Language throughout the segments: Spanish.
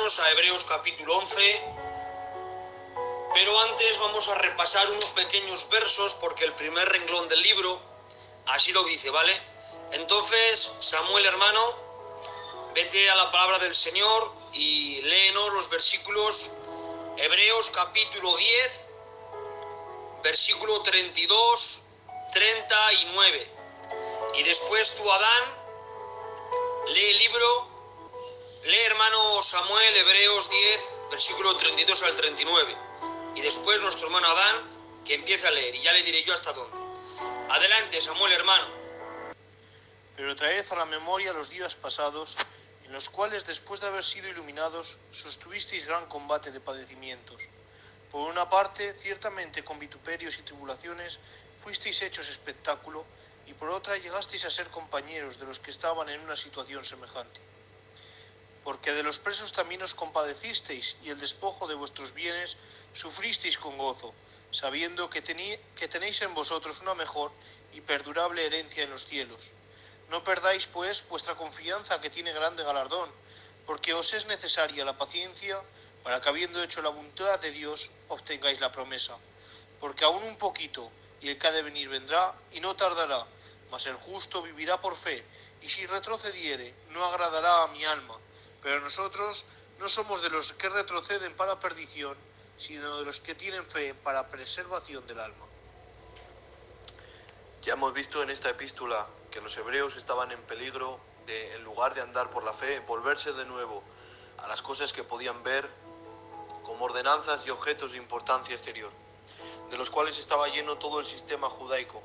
hermanos, a Hebreos capítulo 11, pero antes vamos a repasar unos pequeños versos porque el primer renglón del libro así lo dice, ¿vale? Entonces, Samuel, hermano, vete a la palabra del Señor y léenos los versículos. Hebreos capítulo 10, versículo 32, 39. Y después tú, Adán, lee el libro, lee, hermano Samuel, Hebreos 10, versículo 32 al 39. Y después nuestro hermano Adán, que empiece a leer, y ya le diré yo hasta dónde. Adelante, Samuel, hermano. Pero traed a la memoria los días pasados, en los cuales, después de haber sido iluminados, sostuvisteis gran combate de padecimientos. Por una parte, ciertamente con vituperios y tribulaciones fuisteis hechos espectáculo, y por otra llegasteis a ser compañeros de los que estaban en una situación semejante. Porque de los presos también os compadecisteis, y el despojo de vuestros bienes sufristeis con gozo, sabiendo que tenéis en vosotros una mejor y perdurable herencia en los cielos. No perdáis, pues, vuestra confianza, que tiene grande galardón, porque os es necesaria la paciencia, para que, habiendo hecho la voluntad de Dios, obtengáis la promesa. Porque aún un poquito, y el que ha de venir vendrá, y no tardará, mas el justo vivirá por fe, y si retrocediere, no agradará a mi alma. Pero nosotros no somos de los que retroceden para perdición, sino de los que tienen fe para preservación del alma. Ya hemos visto en esta epístola que los hebreos estaban en peligro de, en lugar de andar por la fe, volverse de nuevo a las cosas que podían ver como ordenanzas y objetos de importancia exterior, de los cuales estaba lleno todo el sistema judaico.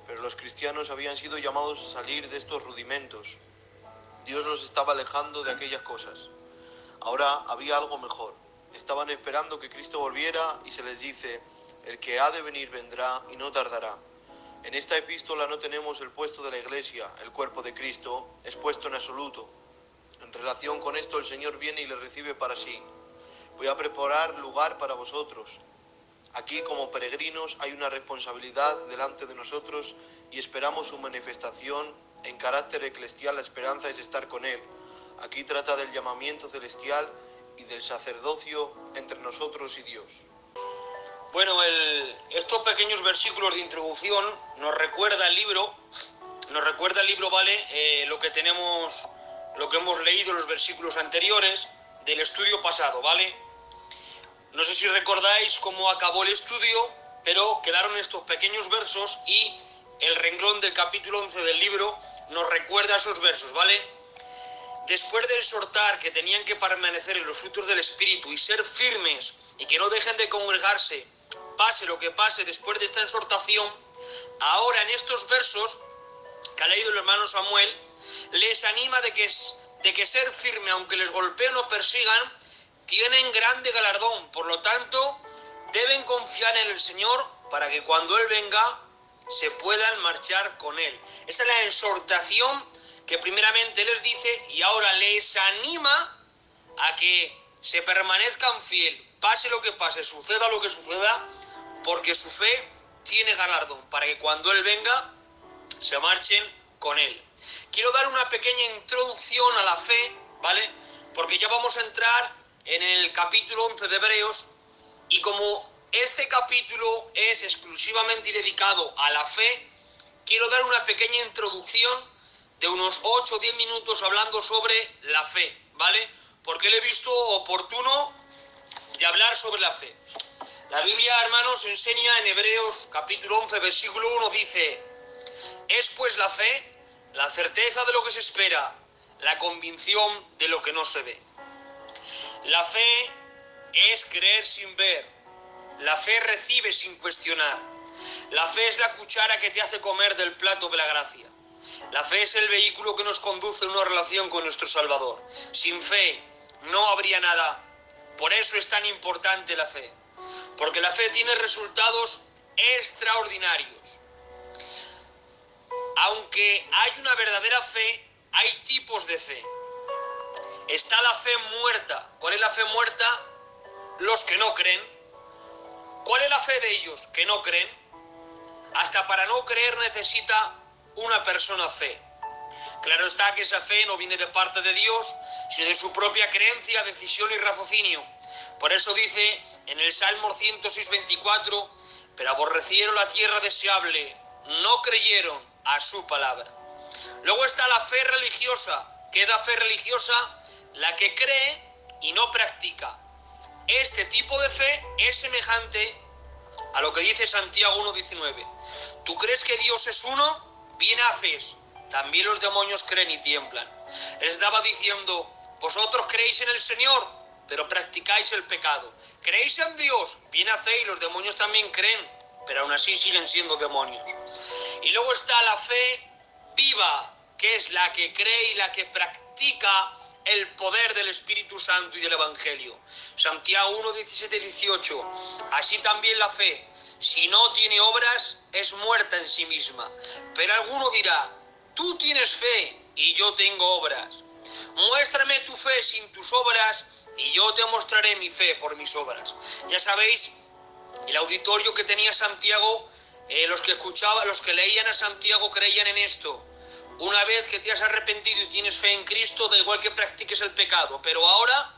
Pero los cristianos habían sido llamados a salir de estos rudimentos. Dios los estaba alejando de aquellas cosas. Ahora había algo mejor. Estaban esperando que Cristo volviera y se les dice: el que ha de venir vendrá y no tardará. En esta epístola no tenemos el puesto de la Iglesia, el cuerpo de Cristo, expuesto en absoluto. En relación con esto el Señor viene y le recibe para sí. Voy a preparar lugar para vosotros. Aquí, como peregrinos, hay una responsabilidad delante de nosotros y esperamos su manifestación. En carácter eclesial, la esperanza es estar con Él. Aquí trata del llamamiento celestial y del sacerdocio entre nosotros y Dios. Bueno, estos pequeños versículos de introducción nos recuerda el libro, ¿vale? Lo que hemos leído en los versículos anteriores del estudio pasado, ¿vale? No sé si recordáis cómo acabó el estudio, pero quedaron estos pequeños versos y el renglón del capítulo 11 del libro nos recuerda esos versos, ¿vale? Después de exhortar que tenían que permanecer en los frutos del Espíritu y ser firmes y que no dejen de congregarse, pase lo que pase después de esta exhortación, ahora en estos versos que ha leído el hermano Samuel, les anima de que ser firme, aunque les golpeen o persigan, tienen grande galardón. Por lo tanto, deben confiar en el Señor para que cuando Él venga se puedan marchar con Él. Esa es la exhortación que primeramente les dice y ahora les anima a que se permanezcan fiel, pase lo que pase, suceda lo que suceda, porque su fe tiene galardón, para que cuando Él venga se marchen con Él. Quiero dar una pequeña introducción a la fe, ¿vale? Porque ya vamos a entrar en el capítulo 11 de Hebreos, y como este capítulo es exclusivamente dedicado a la fe, quiero dar una pequeña introducción de unos 8 o 10 minutos hablando sobre la fe, ¿vale? Porque le he visto oportuno de hablar sobre la fe. La Biblia, hermanos, enseña en Hebreos capítulo 11, versículo 1, dice: es pues la fe, la certeza de lo que se espera, la convicción de lo que no se ve. La fe es creer sin ver. La fe recibe sin cuestionar. La fe es la cuchara que te hace comer del plato de la gracia. La fe es el vehículo que nos conduce a una relación con nuestro Salvador. Sin fe no habría nada. Por eso es tan importante la fe. Porque la fe tiene resultados extraordinarios. Aunque hay una verdadera fe, hay tipos de fe. Está la fe muerta. ¿Cuál es la fe muerta? Los que no creen. ¿Cuál es la fe de ellos? Que no creen. Hasta para no creer necesita una persona fe. Claro está que esa fe no viene de parte de Dios, sino de su propia creencia, decisión y raciocinio. Por eso dice en el Salmo 106:24, pero aborrecieron la tierra deseable, no creyeron a su palabra. Luego está la fe religiosa. ¿Qué es la fe religiosa? La que cree y no practica. Este tipo de fe es semejante a lo que dice Santiago 1:19. ¿Tú crees que Dios es uno? Bien haces. También los demonios creen y tiemblan. Les estaba diciendo, vosotros creéis en el Señor, pero practicáis el pecado. ¿Creéis en Dios? Bien hacéis, los demonios también creen, pero aún así siguen siendo demonios. Y luego está la fe viva, que es la que cree y la que practica el poder del Espíritu Santo y del Evangelio. Santiago 1:17-18. Así también la fe, si no tiene obras, es muerta en sí misma. Pero alguno dirá, tú tienes fe y yo tengo obras. Muéstrame tu fe sin tus obras y yo te mostraré mi fe por mis obras. Ya sabéis, el auditorio que tenía Santiago, los que escuchaban, los que leían a Santiago creían en esto. Una vez que te has arrepentido y tienes fe en Cristo, da igual que practiques el pecado. Pero ahora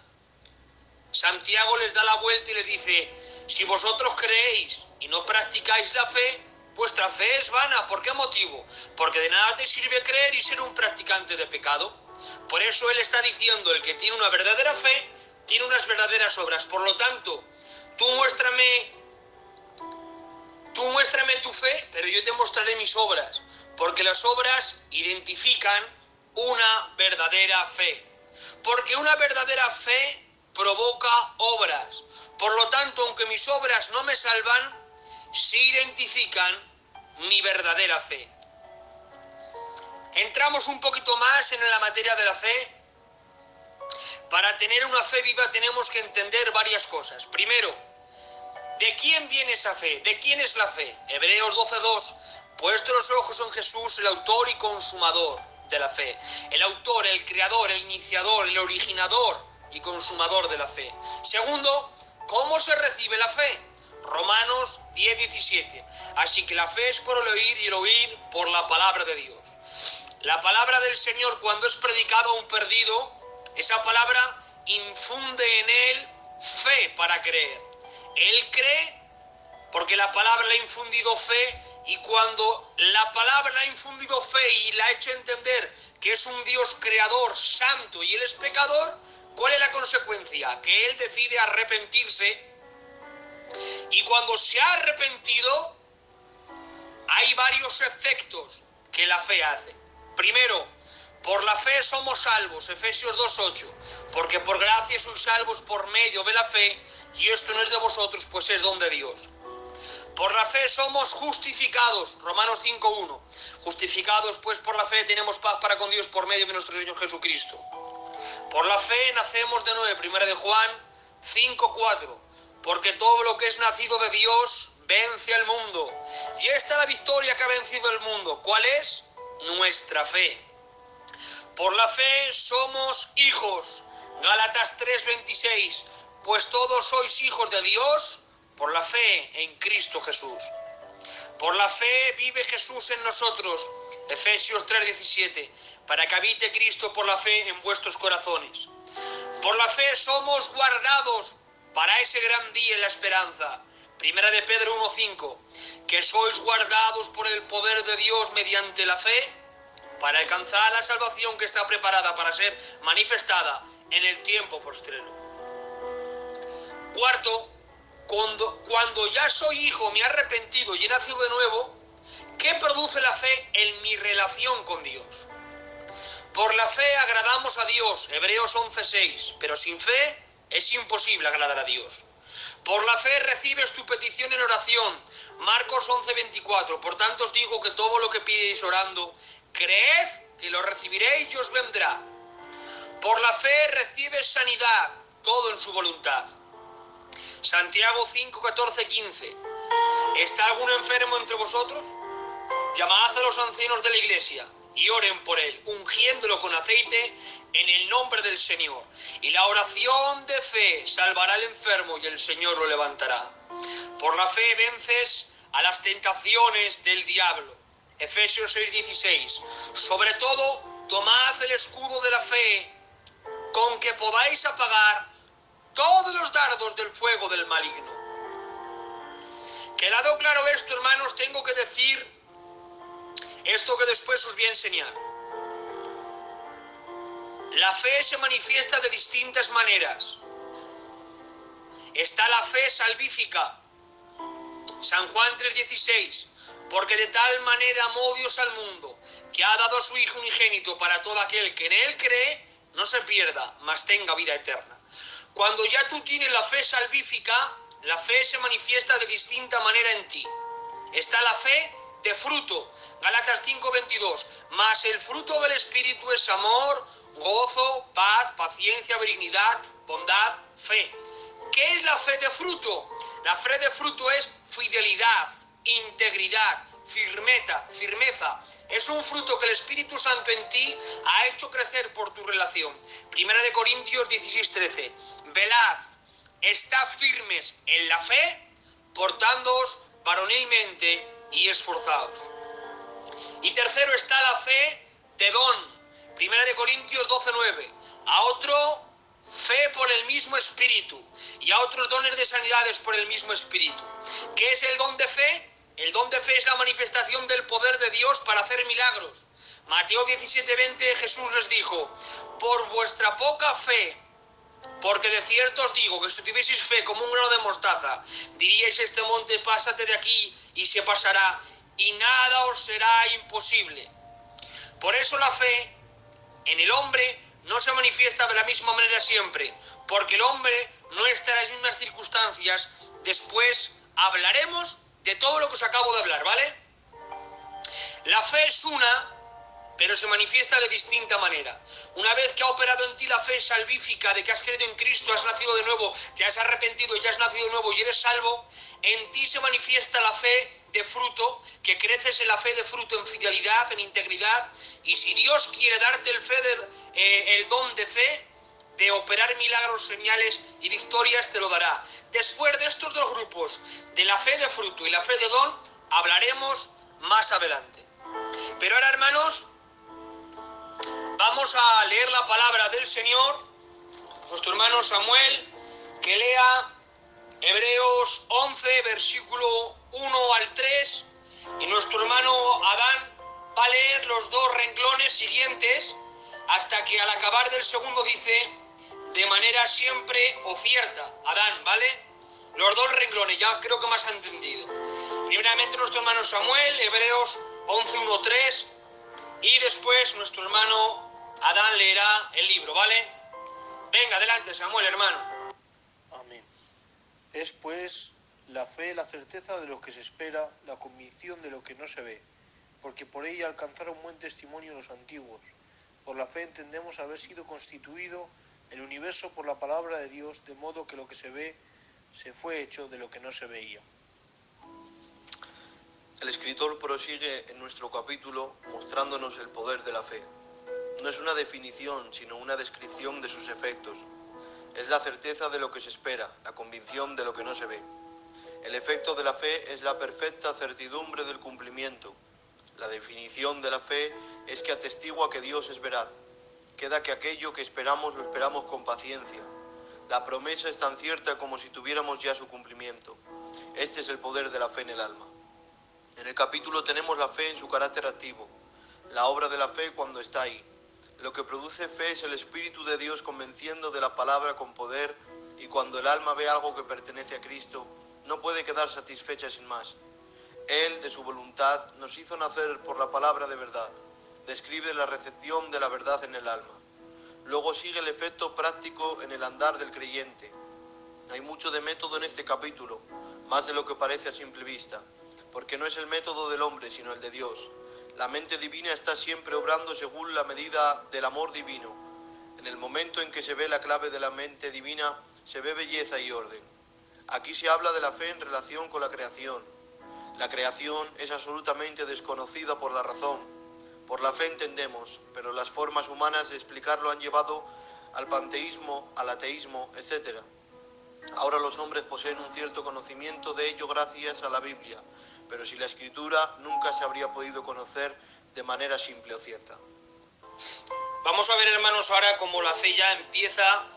Santiago les da la vuelta y les dice, si vosotros creéis y no practicáis la fe, vuestra fe es vana. ¿Por qué motivo? Porque de nada te sirve creer y ser un practicante de pecado. Por eso él está diciendo, el que tiene una verdadera fe, tiene unas verdaderas obras. Por lo tanto, tú muéstrame tu fe, pero yo te mostraré mis obras. Porque las obras identifican una verdadera fe. Porque una verdadera fe provoca obras. Por lo tanto, aunque mis obras no me salvan, sí identifican mi verdadera fe. Entramos un poquito más en la materia de la fe. Para tener una fe viva tenemos que entender varias cosas. Primero, ¿de quién viene esa fe? ¿De quién es la fe? Hebreos 12:2. Puesto los ojos en Jesús, el autor y consumador de la fe. El autor, el creador, el iniciador, el originador y consumador de la fe. Segundo, ¿cómo se recibe la fe? Romanos 10:17. Así que la fe es por el oír y el oír por la palabra de Dios. La palabra del Señor, cuando es predicada a un perdido, esa palabra infunde en él fe para creer. Él cree porque la palabra le ha infundido fe, y cuando la palabra le ha infundido fe y le ha hecho entender que es un Dios creador, santo, y él es pecador, ¿cuál es la consecuencia? Que él decide arrepentirse, y cuando se ha arrepentido, hay varios efectos que la fe hace. Primero, por la fe somos salvos, Efesios 2:8, porque por gracia sois salvos por medio de la fe, y esto no es de vosotros, pues es don de Dios. Por la fe somos justificados, Romanos 5:1. Justificados pues por la fe tenemos paz para con Dios por medio de nuestro Señor Jesucristo. Por la fe nacemos de nuevo, 1 de Juan 5:4. Porque todo lo que es nacido de Dios vence al mundo. Y esta es la victoria que ha vencido el mundo. ¿Cuál es? Nuestra fe. Por la fe somos hijos, Gálatas 3:26. Pues todos sois hijos de Dios por la fe en Cristo Jesús. Por la fe vive Jesús en nosotros, Efesios 3:17, para que habite Cristo por la fe en vuestros corazones. Por la fe somos guardados para ese gran día en la esperanza, 1 de Pedro 1:5, que sois guardados por el poder de Dios mediante la fe, para alcanzar la salvación que está preparada para ser manifestada en el tiempo postrero. Cuarto, cuando ya soy hijo, me he arrepentido y he nacido de nuevo, ¿qué produce la fe en mi relación con Dios? Por la fe agradamos a Dios, Hebreos 11:6, pero sin fe es imposible agradar a Dios. Por la fe recibes tu petición en oración, Marcos 11:24, por tanto os digo que todo lo que pidéis orando, creed que lo recibiréis y os vendrá. Por la fe recibes sanidad, todo en su voluntad. Santiago 5:14-15. ¿Está algún enfermo entre vosotros? Llamad a los ancianos de la iglesia y oren por él, ungiéndolo con aceite en el nombre del Señor. Y la oración de fe salvará al enfermo y el Señor lo levantará. Por la fe vences a las tentaciones del diablo. Efesios 6:16. Sobre todo, tomad el escudo de la fe, con que podáis apagar todos los dardos del fuego del maligno. Quedado claro esto, hermanos, tengo que decir esto que después os voy a enseñar. La fe se manifiesta de distintas maneras. Está la fe salvífica. San Juan 3:16, porque de tal manera amó Dios al mundo, que ha dado a su Hijo unigénito para todo aquel que en Él cree, no se pierda, mas tenga vida eterna. Cuando ya tú tienes la fe salvífica, la fe se manifiesta de distinta manera en ti. Está la fe de fruto, Gálatas 5:22, mas el fruto del Espíritu es amor, gozo, paz, paciencia, benignidad, bondad, fe. ¿Qué es la fe de fruto? La fe de fruto es fidelidad, integridad, firmeza. Es un fruto que el Espíritu Santo en ti ha hecho crecer por tu relación. 1 Corintios 16:13. Velad, estad firmes en la fe, portándoos varonilmente y esforzados. Y tercero está la fe de don. 1 Corintios 12:9. A otro fe por el mismo Espíritu y a otros dones de sanidades por el mismo Espíritu. ¿Qué es el don de fe? El don de fe es la manifestación del poder de Dios para hacer milagros. Mateo 17:20 Jesús les dijo: por vuestra poca fe, porque de cierto os digo que si tuvieseis fe como un grano de mostaza, diríais a este monte, pásate de aquí, y se pasará, y nada os será imposible. Por eso la fe en el hombre no se manifiesta de la misma manera siempre, porque el hombre no está en las mismas circunstancias. Después hablaremos de todo lo que os acabo de hablar, ¿vale? La fe es una, pero se manifiesta de distinta manera. Una vez que ha operado en ti la fe salvífica de que has creído en Cristo, has nacido de nuevo, te has arrepentido y ya has nacido de nuevo y eres salvo, en ti se manifiesta la fe de fruto, que creces en la fe de fruto, en fidelidad, en integridad, y si Dios quiere darte el don de fe, de operar milagros, señales y victorias, te lo dará. Después de estos dos grupos, de la fe de fruto y la fe de don, hablaremos más adelante. Pero ahora, hermanos, vamos a leer la palabra del Señor. Nuestro hermano Samuel, que lea Hebreos 11, versículo 1 al 3, y nuestro hermano Adán va a leer los dos renglones siguientes, hasta que al acabar del segundo dice, de manera siempre o cierta. Adán, ¿vale? Los dos renglones, ya creo que me has entendido. Primeramente nuestro hermano Samuel, Hebreos 11, 1, 3, y después nuestro hermano Adán leerá el libro, ¿vale? Venga, adelante, Samuel, hermano. Amén. Es pues la fe, la certeza de lo que se espera, la convicción de lo que no se ve, porque por ella alcanzaron buen testimonio los antiguos. Por la fe entendemos haber sido constituido el universo por la palabra de Dios, de modo que lo que se ve se fue hecho de lo que no se veía. El escritor prosigue en nuestro capítulo mostrándonos el poder de la fe. No es una definición, sino una descripción de sus efectos. Es la certeza de lo que se espera, la convicción de lo que no se ve. El efecto de la fe es la perfecta certidumbre del cumplimiento. La definición de la fe es que atestigua que Dios es veraz. Queda que aquello que esperamos lo esperamos con paciencia. La promesa es tan cierta como si tuviéramos ya su cumplimiento. Este es el poder de la fe en el alma. En el capítulo tenemos la fe en su carácter activo, la obra de la fe cuando está ahí. Lo que produce fe es el Espíritu de Dios convenciendo de la palabra con poder, y cuando el alma ve algo que pertenece a Cristo, no puede quedar satisfecha sin más. Él, de su voluntad, nos hizo nacer por la palabra de verdad. Describe la recepción de la verdad en el alma. Luego sigue el efecto práctico en el andar del creyente. Hay mucho de método en este capítulo, más de lo que parece a simple vista, porque no es el método del hombre, sino el de Dios. La mente divina está siempre obrando según la medida del amor divino. En el momento en que se ve la clave de la mente divina, se ve belleza y orden. Aquí se habla de la fe en relación con la creación. La creación es absolutamente desconocida por la razón. Por la fe entendemos, pero las formas humanas de explicarlo han llevado al panteísmo, al ateísmo, etc. Ahora los hombres poseen un cierto conocimiento de ello gracias a la Biblia, pero sin la Escritura nunca se habría podido conocer de manera simple o cierta. Vamos a ver, hermanos, ahora cómo la fe ya empieza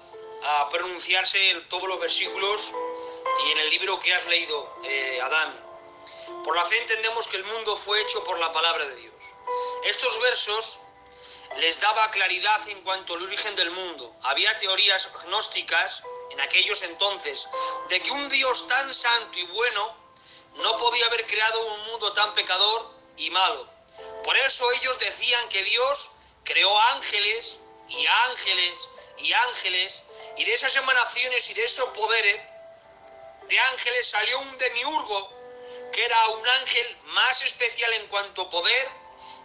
a pronunciarse en todos los versículos y en el libro que has leído, Adán. Por la fe entendemos que el mundo fue hecho por la palabra de Dios. Estos versos les daba claridad en cuanto al origen del mundo. Había teorías gnósticas en aquellos entonces de que un Dios tan santo y bueno no podía haber creado un mundo tan pecador y malo. Por eso ellos decían que Dios creó ángeles y ángeles y ángeles, y de esas emanaciones y de esos poderes de ángeles salió un demiurgo, que era un ángel más especial en cuanto a poder,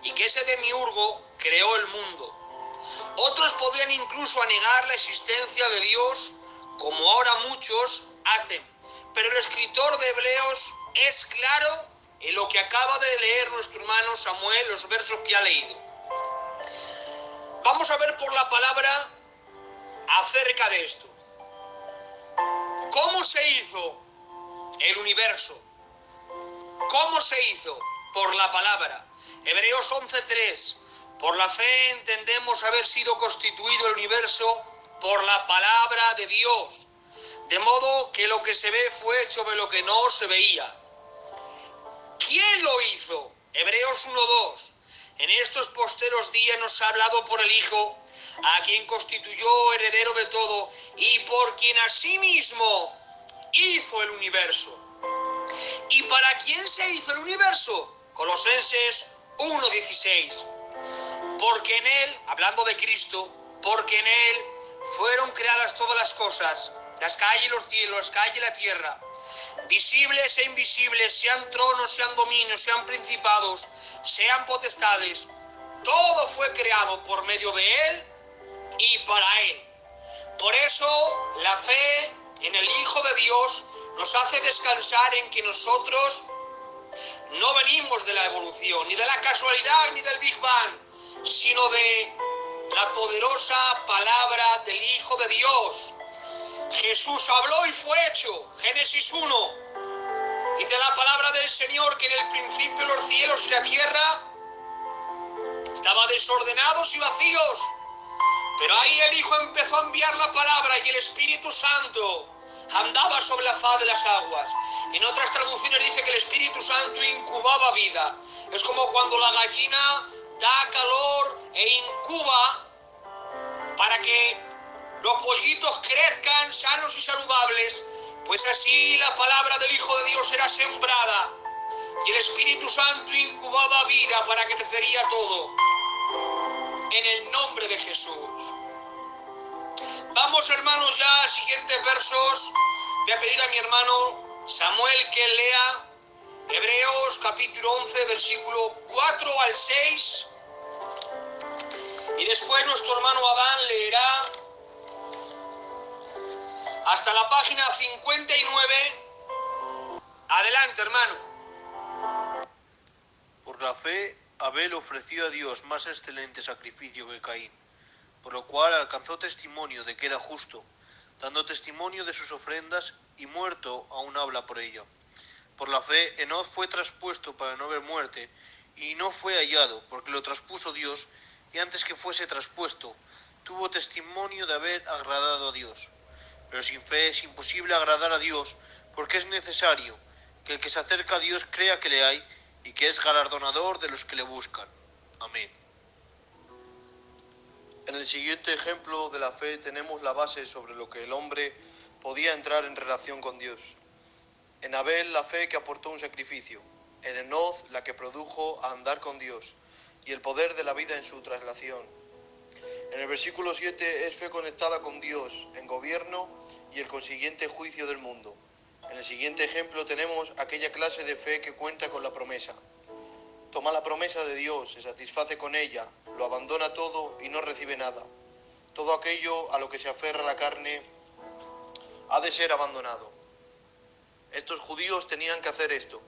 y que ese demiurgo creó el mundo. Otros podían incluso negar la existencia de Dios, como ahora muchos hacen, pero el escritor de Hebreos es claro en lo que acaba de leer nuestro hermano Samuel, los versos que ha leído. Vamos a ver por la palabra acerca de esto. ¿Cómo se hizo el universo? ¿Cómo se hizo? Por la palabra. Hebreos 11:3. Por la fe entendemos haber sido constituido el universo por la palabra de Dios, de modo que lo que se ve fue hecho de lo que no se veía. ¿Quién lo hizo? Hebreos 1:2. En estos posteros días nos ha hablado por el Hijo, a quien constituyó heredero de todo y por quien asimismo hizo el universo. ¿Y para quién se hizo el universo? Colosenses 1:16. Porque en Él, hablando de Cristo, porque en Él fueron creadas todas las cosas, las que hay en los cielos, las que hay en la tierra, visibles e invisibles, sean tronos, sean dominios, sean principados, sean potestades. Todo fue creado por medio de Él y para Él. Por eso la fe en el Hijo de Dios nos hace descansar en que nosotros no venimos de la evolución, ni de la casualidad, ni del Big Bang, sino de la poderosa palabra del Hijo de Dios. Jesús habló y fue hecho. Génesis 1. Dice la palabra del Señor que en el principio los cielos y la tierra estaban desordenados y vacíos. Pero ahí el Hijo empezó a enviar la palabra y el Espíritu Santo andaba sobre la faz de las aguas. En otras traducciones dice que el Espíritu Santo incubaba vida. Es como cuando la gallina da calor e incuba para que los pollitos crezcan sanos y saludables. Pues así la palabra del Hijo de Dios era sembrada y el Espíritu Santo incubaba vida para que crecería todo. En el nombre de Jesús. Vamos, hermanos, ya a siguientes versos. Voy a pedir a mi hermano Samuel que lea Hebreos capítulo 11, versículo 4 al 6. Y después nuestro hermano Adán leerá hasta la página 59. Adelante, hermano. Por la fe, Abel ofreció a Dios más excelente sacrificio que Caín, por lo cual alcanzó testimonio de que era justo, dando testimonio de sus ofrendas, y muerto aún habla por ello. Por la fe, Enoc fue traspuesto para no ver muerte, y no fue hallado, porque lo traspuso Dios, y antes que fuese traspuesto, tuvo testimonio de haber agradado a Dios. Pero sin fe es imposible agradar a Dios, porque es necesario que el que se acerca a Dios crea que le hay, y que es galardonador de los que le buscan. Amén. En el siguiente ejemplo de la fe tenemos la base sobre lo que el hombre podía entrar en relación con Dios. En Abel, la fe que aportó un sacrificio. En Enoc, la que produjo a andar con Dios y el poder de la vida en su traslación. En el versículo 7 es fe conectada con Dios en gobierno y el consiguiente juicio del mundo. En el siguiente ejemplo tenemos aquella clase de fe que cuenta con la promesa. Toma la promesa de Dios, se satisface con ella, lo abandona todo y no recibe nada. Todo aquello a lo que se aferra la carne ha de ser abandonado. Estos judíos tenían que hacer esto.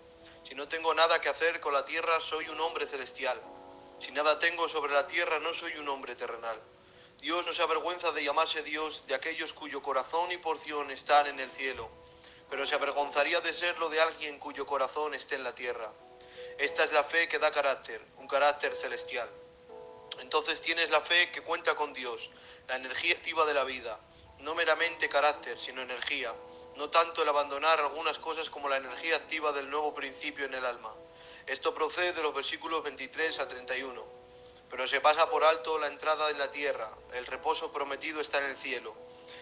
Si no tengo nada que hacer con la tierra, soy un hombre celestial. Si nada tengo sobre la tierra, no soy un hombre terrenal. Dios no se avergüenza de llamarse Dios de aquellos cuyo corazón y porción están en el cielo, pero se avergonzaría de serlo de alguien cuyo corazón esté en la tierra. Esta es la fe que da carácter, un carácter celestial. Entonces tienes la fe que cuenta con Dios, la energía activa de la vida, no meramente carácter, sino energía, no tanto el abandonar algunas cosas como la energía activa del nuevo principio en el alma. Esto procede de los versículos 23 al 31. Pero se pasa por alto la entrada en la tierra, el reposo prometido está en el cielo.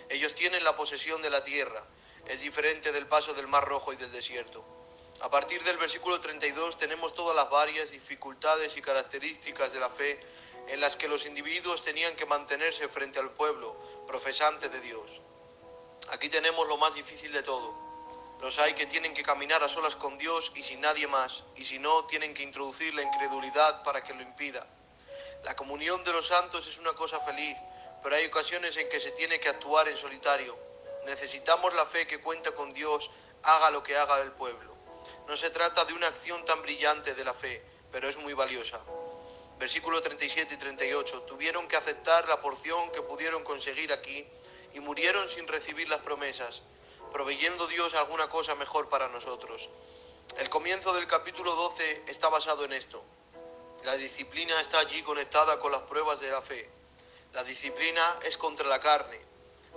Ellos tienen la posesión de la tierra, es diferente del paso del Mar Rojo y del desierto. A partir del versículo 32 tenemos todas las varias dificultades y características de la fe en las que los individuos tenían que mantenerse frente al pueblo profesante de Dios. Aquí tenemos lo más difícil de todo. Los hay que tienen que caminar a solas con Dios y sin nadie más, y si no, tienen que introducir la incredulidad para que lo impida. La comunión de los santos es una cosa feliz, pero hay ocasiones en que se tiene que actuar en solitario. Necesitamos la fe que cuenta con Dios, haga lo que haga el pueblo. No se trata de una acción tan brillante de la fe, pero es muy valiosa. Versículos 37 y 38. Tuvieron que aceptar la porción que pudieron conseguir aquí y murieron sin recibir las promesas, proveyendo Dios alguna cosa mejor para nosotros. El comienzo del capítulo 12 está basado en esto. La disciplina está allí conectada con las pruebas de la fe. La disciplina es contra la carne.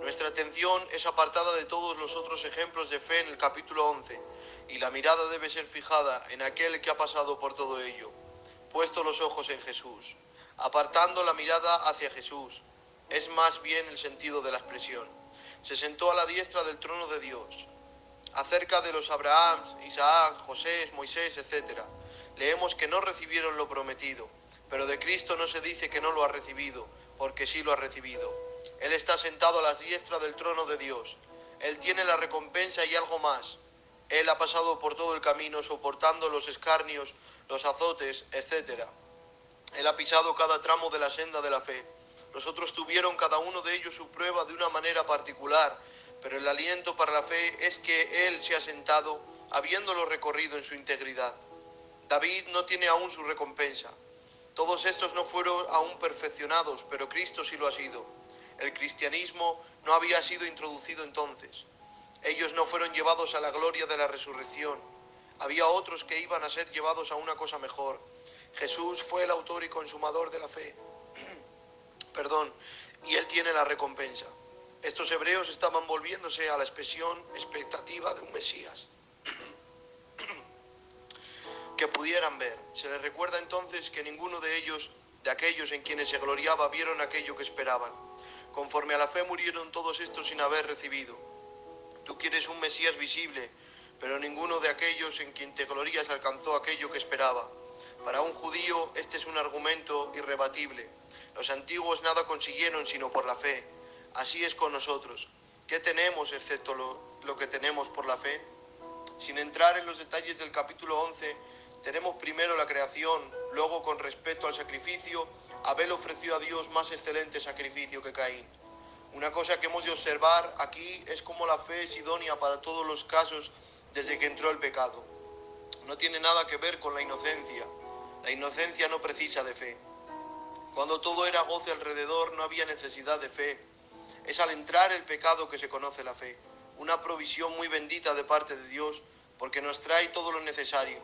Nuestra atención es apartada de todos los otros ejemplos de fe en el capítulo 11, y la mirada debe ser fijada en aquel que ha pasado por todo ello, puesto los ojos en Jesús, apartando la mirada hacia Jesús. Es más bien el sentido de la expresión. Se sentó a la diestra del trono de Dios. Acerca de los Abraham, Isaac, José, Moisés, etc., leemos que no recibieron lo prometido, pero de Cristo no se dice que no lo ha recibido, porque sí lo ha recibido. Él está sentado a la diestra del trono de Dios. Él tiene la recompensa y algo más. Él ha pasado por todo el camino, soportando los escarnios, los azotes, etc. Él ha pisado cada tramo de la senda de la fe. Los otros tuvieron cada uno de ellos su prueba de una manera particular, pero el aliento para la fe es que Él se ha sentado, habiéndolo recorrido en su integridad. David no tiene aún su recompensa. Todos estos no fueron aún perfeccionados, pero Cristo sí lo ha sido. El cristianismo no había sido introducido entonces. Ellos no fueron llevados a la gloria de la resurrección. Había otros que iban a ser llevados a una cosa mejor. Jesús fue el autor y consumador de la fe. Y Él tiene la recompensa. Estos hebreos estaban volviéndose a la expectativa de un Mesías que pudieran ver. Se les recuerda entonces que ninguno de ellos, de aquellos en quienes se gloriaba, vieron aquello que esperaban. Conforme a la fe murieron todos estos sin haber recibido. Tú quieres un Mesías visible, pero ninguno de aquellos en quien te glorías alcanzó aquello que esperaba. Para un judío este es un argumento irrebatible. Los antiguos nada consiguieron sino por la fe. Así es con nosotros. ¿Qué tenemos excepto lo que tenemos por la fe? Sin entrar en los detalles del capítulo 11, tenemos primero la creación, luego con respecto al sacrificio, Abel ofreció a Dios más excelente sacrificio que Caín. Una cosa que hemos de observar aquí es cómo la fe es idónea para todos los casos desde que entró el pecado. No tiene nada que ver con la inocencia. La inocencia no precisa de fe. Cuando todo era goce alrededor no había necesidad de fe. Es al entrar el pecado que se conoce la fe. Una provisión muy bendita de parte de Dios porque nos trae todo lo necesario.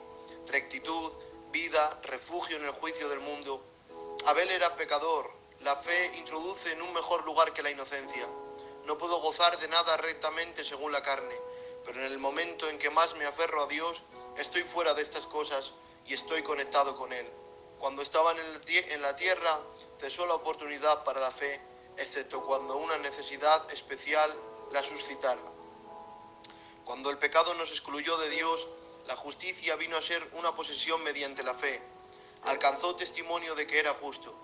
Rectitud, vida, refugio en el juicio del mundo. Abel era pecador. La fe introduce en un mejor lugar que la inocencia. No puedo gozar de nada rectamente según la carne, pero en el momento en que más me aferro a Dios, estoy fuera de estas cosas y estoy conectado con Él. Cuando estaban en la tierra, cesó la oportunidad para la fe, excepto cuando una necesidad especial la suscitara. Cuando el pecado nos excluyó de Dios, la justicia vino a ser una posesión mediante la fe. Alcanzó testimonio de que era justo.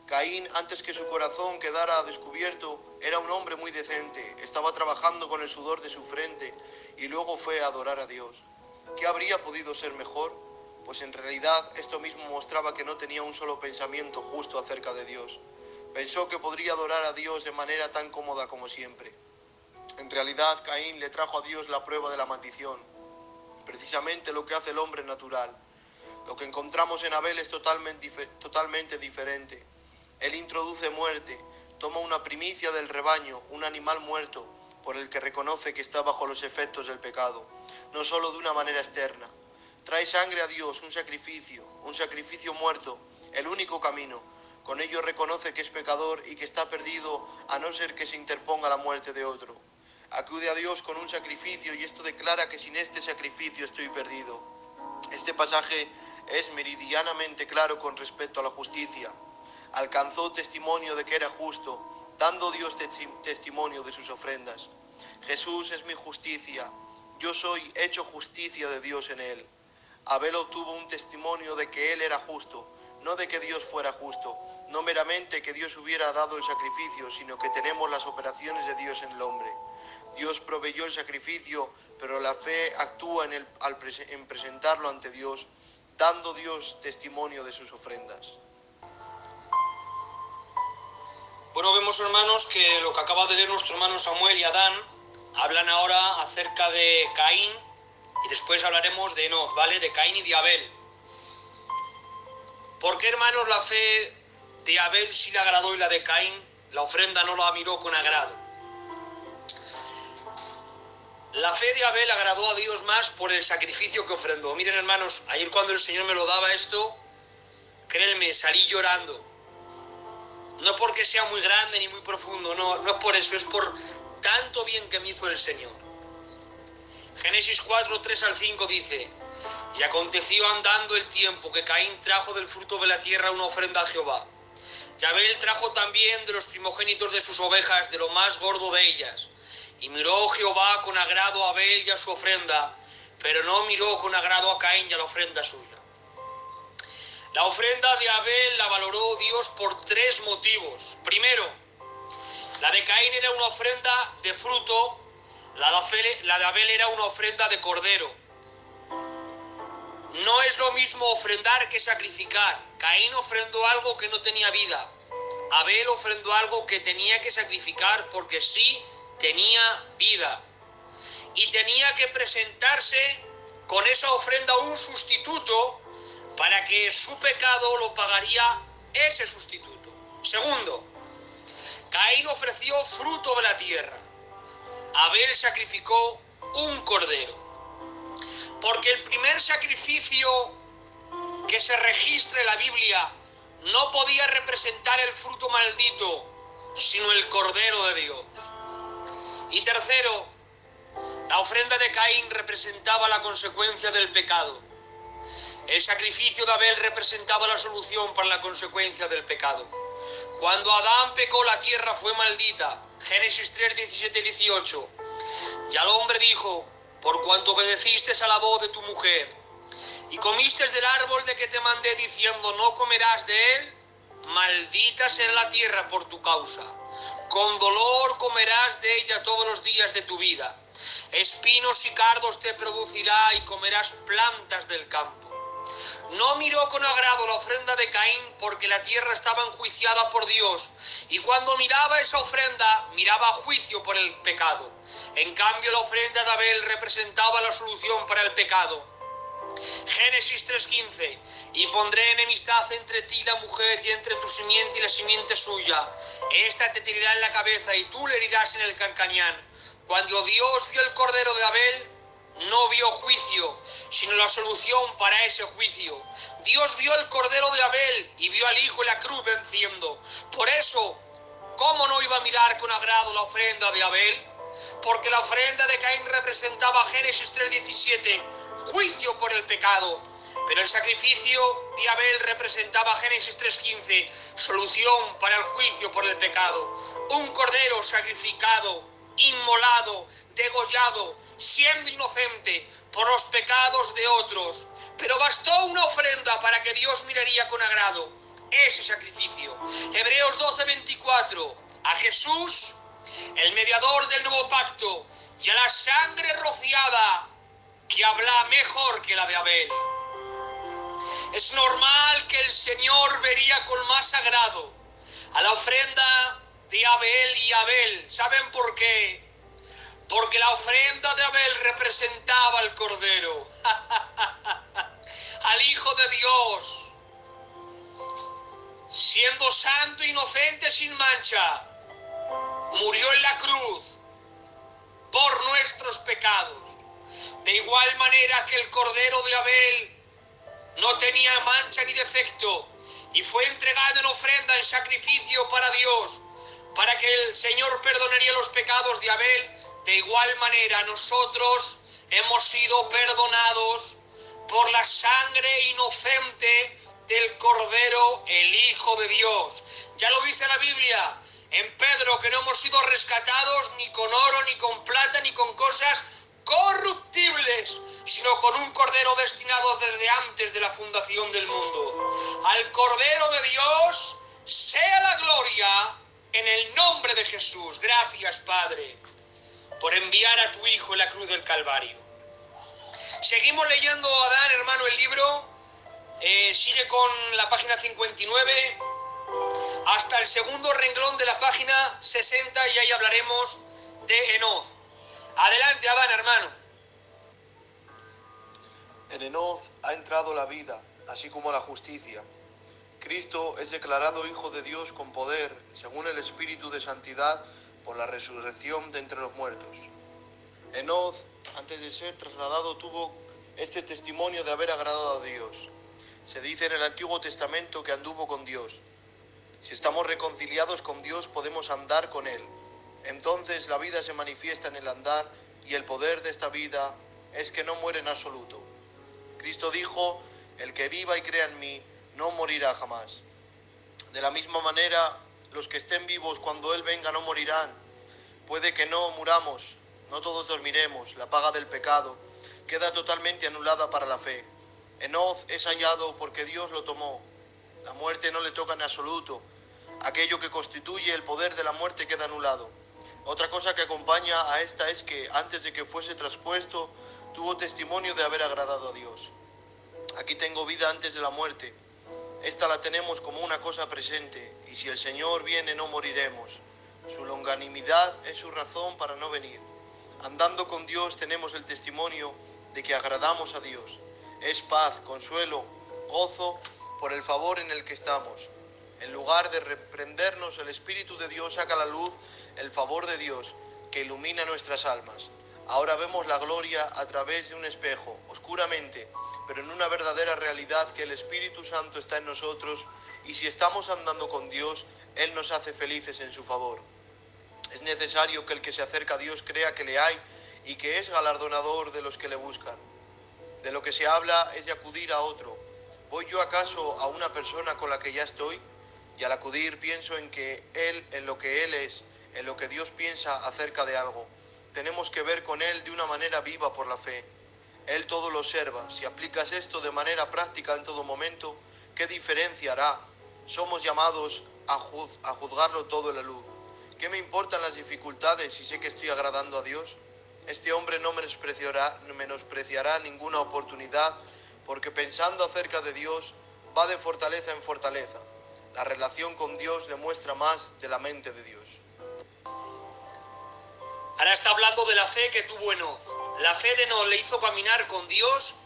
Caín, antes que su corazón quedara a descubierto, era un hombre muy decente, estaba trabajando con el sudor de su frente y luego fue a adorar a Dios. ¿Qué habría podido ser mejor? Pues en realidad esto mismo mostraba que no tenía un solo pensamiento justo acerca de Dios. Pensó que podría adorar a Dios de manera tan cómoda como siempre. En realidad Caín le trajo a Dios la prueba de la maldición, precisamente lo que hace el hombre natural. Lo que encontramos en Abel es totalmente diferente. Él introduce muerte, toma una primicia del rebaño, un animal muerto, por el que reconoce que está bajo los efectos del pecado, no solo de una manera externa. Trae sangre a Dios, un sacrificio muerto, el único camino. Con ello reconoce que es pecador y que está perdido a no ser que se interponga la muerte de otro. Acude a Dios con un sacrificio y esto declara que sin este sacrificio estoy perdido. Este pasaje es meridianamente claro con respecto a la justicia. Alcanzó testimonio de que era justo, dando Dios testimonio de sus ofrendas. Jesús es mi justicia, yo soy hecho justicia de Dios en él. Abel obtuvo un testimonio de que él era justo, no de que Dios fuera justo, no meramente que Dios hubiera dado el sacrificio, sino que tenemos las operaciones de Dios en el hombre. Dios proveyó el sacrificio, pero la fe actúa en presentarlo ante Dios, dando Dios testimonio de sus ofrendas. Bueno, vemos, hermanos, que lo que acaba de leer nuestro hermano Samuel y Adán hablan ahora acerca de Caín y después hablaremos de Enoc, ¿vale? De Caín y de Abel. ¿Por qué, hermanos, la fe de Abel sí le agradó y la de Caín, la ofrenda, no la miró con agrado? La fe de Abel agradó a Dios más por el sacrificio que ofrendó. Miren, hermanos, ayer cuando el Señor me lo daba esto, créanme, salí llorando. No porque sea muy grande ni muy profundo, no es por eso, es por tanto bien que me hizo el Señor. Génesis 4, 3 al 5 dice: y aconteció andando el tiempo que Caín trajo del fruto de la tierra una ofrenda a Jehová. Y Abel trajo también de los primogénitos de sus ovejas, de lo más gordo de ellas. Y miró Jehová con agrado a Abel y a su ofrenda, pero no miró con agrado a Caín y a la ofrenda suya. La ofrenda de Abel la valoró Dios por tres motivos. Primero, la de Caín era una ofrenda de fruto, la de Abel era una ofrenda de cordero. No es lo mismo ofrendar que sacrificar. Caín ofrendó algo que no tenía vida. Abel ofrendó algo que tenía que sacrificar porque sí tenía vida. Y tenía que presentarse con esa ofrenda un sustituto para que su pecado lo pagaría ese sustituto. Segundo, Caín ofreció fruto de la tierra. Abel sacrificó un cordero. Porque el primer sacrificio que se registra en la Biblia no podía representar el fruto maldito, sino el cordero de Dios. Y tercero, la ofrenda de Caín representaba la consecuencia del pecado. El sacrificio de Abel representaba la solución para la consecuencia del pecado. Cuando Adán pecó, la tierra fue maldita. Génesis 3, 17 y 18. Y al hombre dijo: por cuanto obedeciste a la voz de tu mujer, y comiste del árbol de que te mandé, diciendo: no comerás de él, maldita será la tierra por tu causa. Con dolor comerás de ella todos los días de tu vida. Espinos y cardos te producirá, y comerás plantas del campo. No miró con agrado la ofrenda de Caín, porque la tierra estaba enjuiciada por Dios, y cuando miraba esa ofrenda, miraba juicio por el pecado. En cambio, la ofrenda de Abel representaba la solución para el pecado. Génesis 3:15: y pondré enemistad entre ti y la mujer, y entre tu simiente y la simiente suya. Esta te herirá en la cabeza, y tú le herirás en el carcañán. Cuando Dios vio el cordero de Abel, no vio juicio, sino la solución para ese juicio. Dios vio el cordero de Abel y vio al hijo en la cruz venciendo. Por eso, ¿cómo no iba a mirar con agrado la ofrenda de Abel? Porque la ofrenda de Caín representaba, Génesis 3:17, juicio por el pecado. Pero el sacrificio de Abel representaba, Génesis 3:15, solución para el juicio por el pecado. Un cordero sacrificado, inmolado, degollado, siendo inocente por los pecados de otros. Pero bastó una ofrenda para que Dios miraría con agrado ese sacrificio. Hebreos 12:24, a Jesús, el mediador del nuevo pacto, y a la sangre rociada, que habla mejor que la de Abel. Es normal que el Señor vería con más agrado a la ofrenda de Abel y Abel. ¿Saben por qué? Porque la ofrenda de Abel representaba al Cordero, al Hijo de Dios, siendo santo, inocente, sin mancha, murió en la cruz por nuestros pecados. De igual manera que el Cordero de Abel no tenía mancha ni defecto, y fue entregado en ofrenda, en sacrificio para Dios, para que el Señor perdonaría los pecados de Abel. De igual manera nosotros hemos sido perdonados por la sangre inocente del Cordero, el Hijo de Dios. Ya lo dice la Biblia en Pedro, que no hemos sido rescatados ni con oro, ni con plata, ni con cosas corruptibles, sino con un Cordero destinado desde antes de la fundación del mundo. Al Cordero de Dios sea la gloria en el nombre de Jesús. Gracias, Padre, por enviar a tu Hijo en la cruz del Calvario. Seguimos leyendo, Adán, hermano, el libro. Sigue con la página 59 hasta el segundo renglón de la página 60, y ahí hablaremos de Enoz. Adelante, Adán, hermano. En Enoz ha entrado la vida, así como la justicia. Cristo es declarado Hijo de Dios con poder, según el Espíritu de Santidad, por la resurrección de entre los muertos. Enoz, antes de ser trasladado, tuvo este testimonio de haber agradado a Dios. Se dice en el Antiguo Testamento que anduvo con Dios. Si estamos reconciliados con Dios, podemos andar con Él. Entonces la vida se manifiesta en el andar, y el poder de esta vida es que no muere en absoluto. Cristo dijo: el que viva y crea en mí no morirá jamás. De la misma manera, los que estén vivos cuando Él venga no morirán. Puede que no muramos, no todos dormiremos. La paga del pecado queda totalmente anulada para la fe. Enoz es hallado porque Dios lo tomó. La muerte no le toca en absoluto. Aquello que constituye el poder de la muerte queda anulado. Otra cosa que acompaña a esta es que antes de que fuese traspuesto, tuvo testimonio de haber agradado a Dios. Aquí tengo vida antes de la muerte. Esta la tenemos como una cosa presente, y si el Señor viene no moriremos. Su longanimidad es su razón para no venir. Andando con Dios tenemos el testimonio de que agradamos a Dios. Es paz, consuelo, gozo por el favor en el que estamos. En lugar de reprendernos, el Espíritu de Dios saca a la luz el favor de Dios que ilumina nuestras almas. Ahora vemos la gloria a través de un espejo, oscuramente, pero en una verdadera realidad, que el Espíritu Santo está en nosotros, y si estamos andando con Dios, Él nos hace felices en su favor. Es necesario que el que se acerca a Dios crea que le hay y que es galardonador de los que le buscan. De lo que se habla es de acudir a otro. ¿Voy yo acaso a una persona con la que ya estoy? Y al acudir pienso en que Él, en lo que Él es, en lo que Dios piensa acerca de algo. Tenemos que ver con Él de una manera viva por la fe. Él todo lo observa. Si aplicas esto de manera práctica en todo momento, ¿qué diferencia hará? Somos llamados a juzgarlo todo en la luz. ¿Qué me importan las dificultades si sé que estoy agradando a Dios? Este hombre no menospreciará ninguna oportunidad, porque pensando acerca de Dios, va de fortaleza en fortaleza. La relación con Dios le muestra más de la mente de Dios. Ahora está hablando de la fe que tuvo Enoz. La fe de Enoz le hizo caminar con Dios,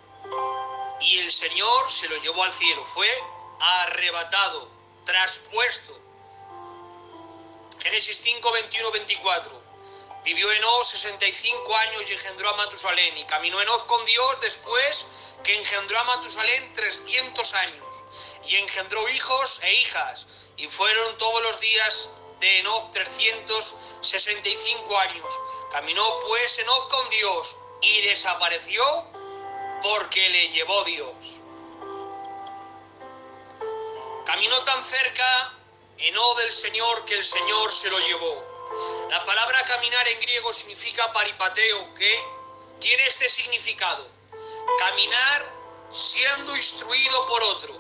y el Señor se lo llevó al cielo. Fue arrebatado, traspuesto. Génesis 5, 21, 24. Vivió Enoz 65 años y engendró a Matusalén. Y caminó Enoz con Dios después que engendró a Matusalén 300 años. Y engendró hijos e hijas. Y fueron todos los días de Enoz 365 años. Caminó pues Enoz con Dios y desapareció porque le llevó Dios. Caminó tan cerca Enoz del Señor que el Señor se lo llevó. La palabra caminar en griego significa paripateo, que tiene este significado: caminar siendo instruido por otro.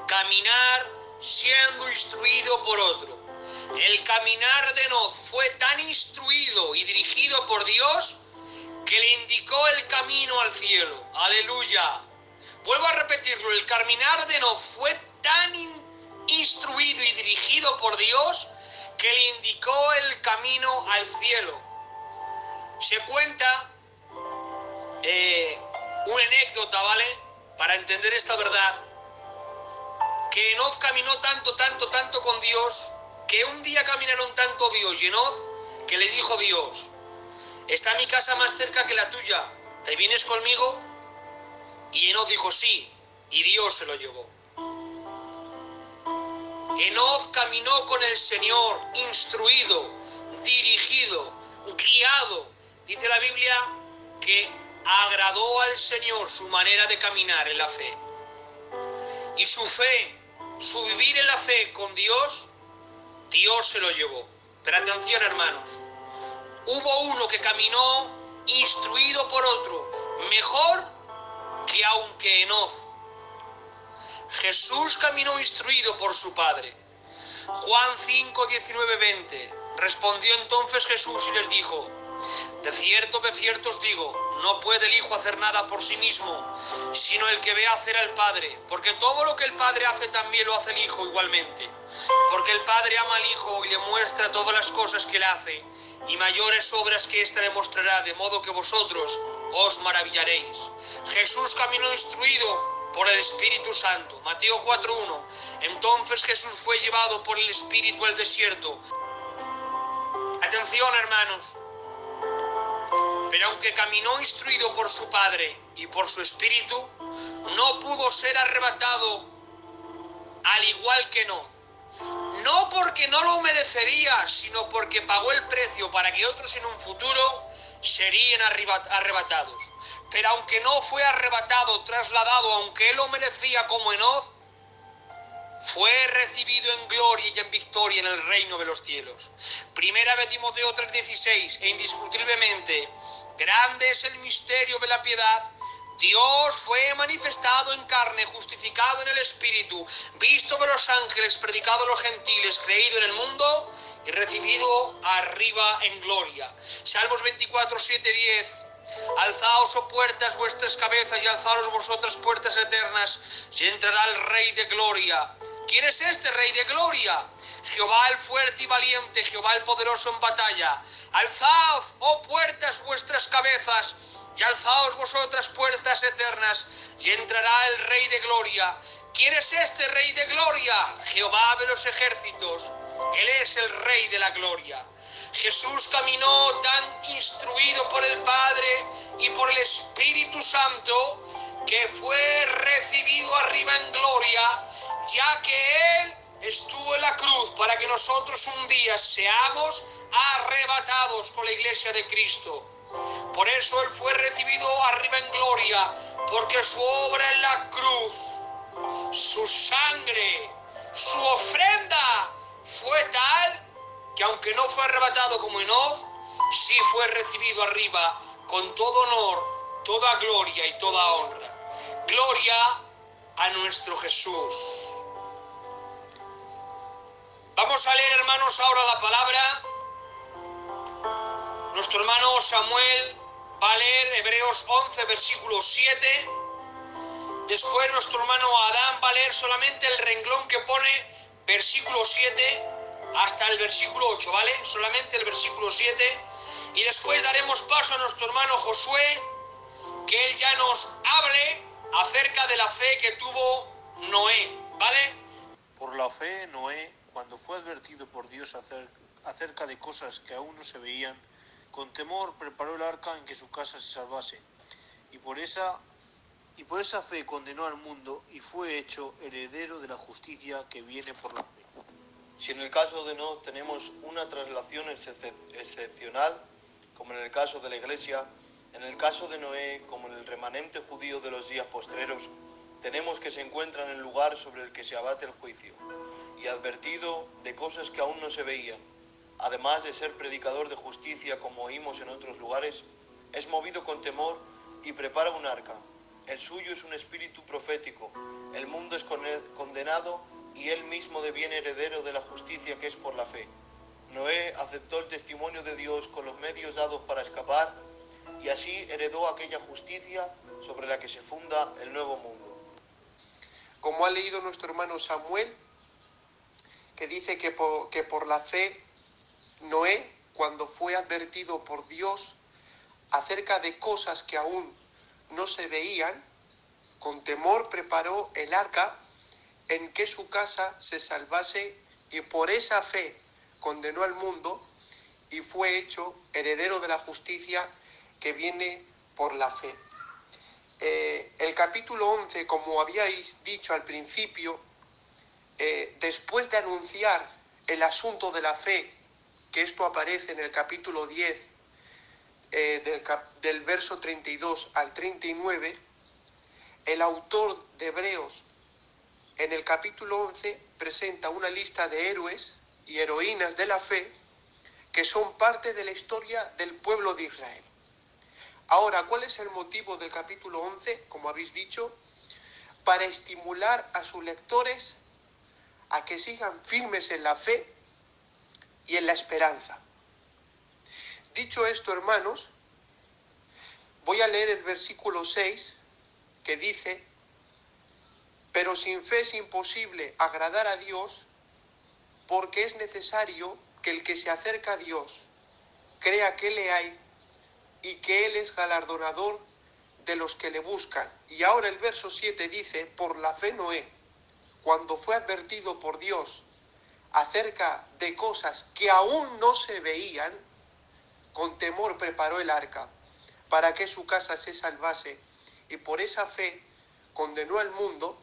Caminar siendo instruido por otro. El caminar de Enoz fue tan instruido y dirigido por Dios que le indicó el camino al cielo. Aleluya. Vuelvo a repetirlo: el caminar de Enoz fue tan instruido y dirigido por Dios que le indicó el camino al cielo. Se cuenta una anécdota, ¿vale?, para entender esta verdad, que Enoz caminó tanto con Dios, que un día caminaron tanto Dios y Enoz, que le dijo Dios: está mi casa más cerca que la tuya, ¿te vienes conmigo? Y Enoz dijo sí, y Dios se lo llevó. Enoz caminó con el Señor, instruido, dirigido, guiado. Dice la Biblia que agradó al Señor su manera de caminar en la fe. Y su fe, su vivir en la fe con Dios, Dios se lo llevó. Pero atención, hermanos, hubo uno que caminó instruido por otro, mejor que aunque Enoz. Jesús caminó instruido por su Padre. Juan 5, 19, 20. Respondió entonces Jesús y les dijo: de cierto os digo, no puede el Hijo hacer nada por sí mismo, sino el que ve hacer al Padre, porque todo lo que el Padre hace también lo hace el Hijo igualmente. Porque el Padre ama al Hijo y le muestra todas las cosas que él hace, y mayores obras que ésta le mostrará, de modo que vosotros os maravillaréis. Jesús caminó instruido por el Espíritu Santo. Mateo 4:1. Entonces Jesús fue llevado por el Espíritu al desierto. Atención, hermanos. Pero aunque caminó instruido por su Padre y por su Espíritu, no pudo ser arrebatado al igual que Enoz. No porque no lo merecería, sino porque pagó el precio para que otros en un futuro serían arrebatados. Pero aunque no fue arrebatado, trasladado, aunque él lo merecía como Enoz, fue recibido en gloria y en victoria en el reino de los cielos. Primera de Timoteo 3:16, e indiscutiblemente, grande es el misterio de la piedad. Dios fue manifestado en carne, justificado en el Espíritu, visto de los ángeles, predicado a los gentiles, creído en el mundo y recibido arriba en gloria. Salmos 24, 7, 10. Alzaos, oh puertas, vuestras cabezas, y alzaos vosotras puertas eternas, y entrará el Rey de gloria. ¿Quién es este Rey de gloria? Jehová el fuerte y valiente, Jehová el poderoso en batalla. Alzaos, oh puertas, vuestras cabezas, y alzaos vosotras puertas eternas, y entrará el Rey de gloria. ¿Quién es este Rey de gloria? Jehová de los ejércitos. Él es el Rey de la gloria. Jesús caminó tan instruido por el Padre y por el Espíritu Santo que fue recibido arriba en gloria, ya que Él estuvo en la cruz para que nosotros un día seamos arrebatados con la iglesia de Cristo. Por eso Él fue recibido arriba en gloria, porque su obra en la cruz, su sangre, su ofrenda fue tal que aunque no fue arrebatado como Enoz, sí fue recibido arriba con todo honor, toda gloria y toda honra. Gloria a nuestro Jesús. Vamos a leer, hermanos, ahora la palabra. Nuestro hermano Samuel va a leer Hebreos 11, versículo 7. Después nuestro hermano Adán va a leer solamente el renglón que pone versículo 7 hasta el versículo 8, ¿vale? Solamente el versículo 7. Y después daremos paso a nuestro hermano Josué, que él ya nos hable acerca de la fe que tuvo Noé, ¿vale? Por la fe, Noé, cuando fue advertido por Dios acerca de cosas que aún no se veían, con temor preparó el arca en que su casa se salvase. Y por esa fe condenó al mundo y fue hecho heredero de la justicia que viene por la fe. Si en el caso de Noé tenemos una traslación excepcional, como en el caso de la Iglesia, en el caso de Noé, como en el remanente judío de los días postreros, tenemos que se encuentra en el lugar sobre el que se abate el juicio, y advertido de cosas que aún no se veían. Además de ser predicador de justicia, como oímos en otros lugares, es movido con temor y prepara un arca. El suyo es un espíritu profético, el mundo es condenado y él mismo deviene heredero de la justicia que es por la fe. Noé aceptó el testimonio de Dios con los medios dados para escapar y así heredó aquella justicia sobre la que se funda el nuevo mundo. Como ha leído nuestro hermano Samuel, que dice que por la fe Noé, cuando fue advertido por Dios acerca de cosas que aún no se veían, con temor preparó el arca en que su casa se salvase, y por esa fe condenó al mundo y fue hecho heredero de la justicia que viene por la fe. El el capítulo 11, como habíais dicho al principio, después de anunciar el asunto de la fe, que esto aparece en el capítulo 10, del verso 32 al 39, el autor de Hebreos en el capítulo 11 presenta una lista de héroes y heroínas de la fe que son parte de la historia del pueblo de Israel. Ahora, ¿cuál es el motivo del capítulo 11? Como habéis dicho, para estimular a sus lectores a que sigan firmes en la fe y en la esperanza. Dicho esto, hermanos, voy a leer el versículo 6, que dice: pero sin fe es imposible agradar a Dios, porque es necesario que el que se acerca a Dios crea que le hay y que Él es galardonador de los que le buscan. Y ahora el verso 7 dice: por la fe Noé, cuando fue advertido por Dios acerca de cosas que aún no se veían, con temor preparó el arca para que su casa se salvase, y por esa fe condenó al mundo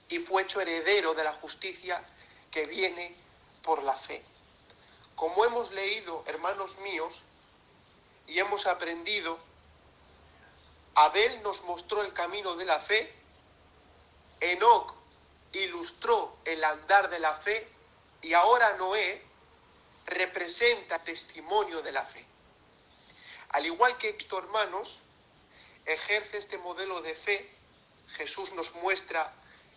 y fue hecho heredero de la justicia que viene por la fe. Como hemos leído, hermanos míos, y hemos aprendido, Abel nos mostró el camino de la fe, Enoc ilustró el andar de la fe, y ahora Noé representa testimonio de la fe. Al igual que Cristo, hermanos, ejerce este modelo de fe, Jesús nos muestra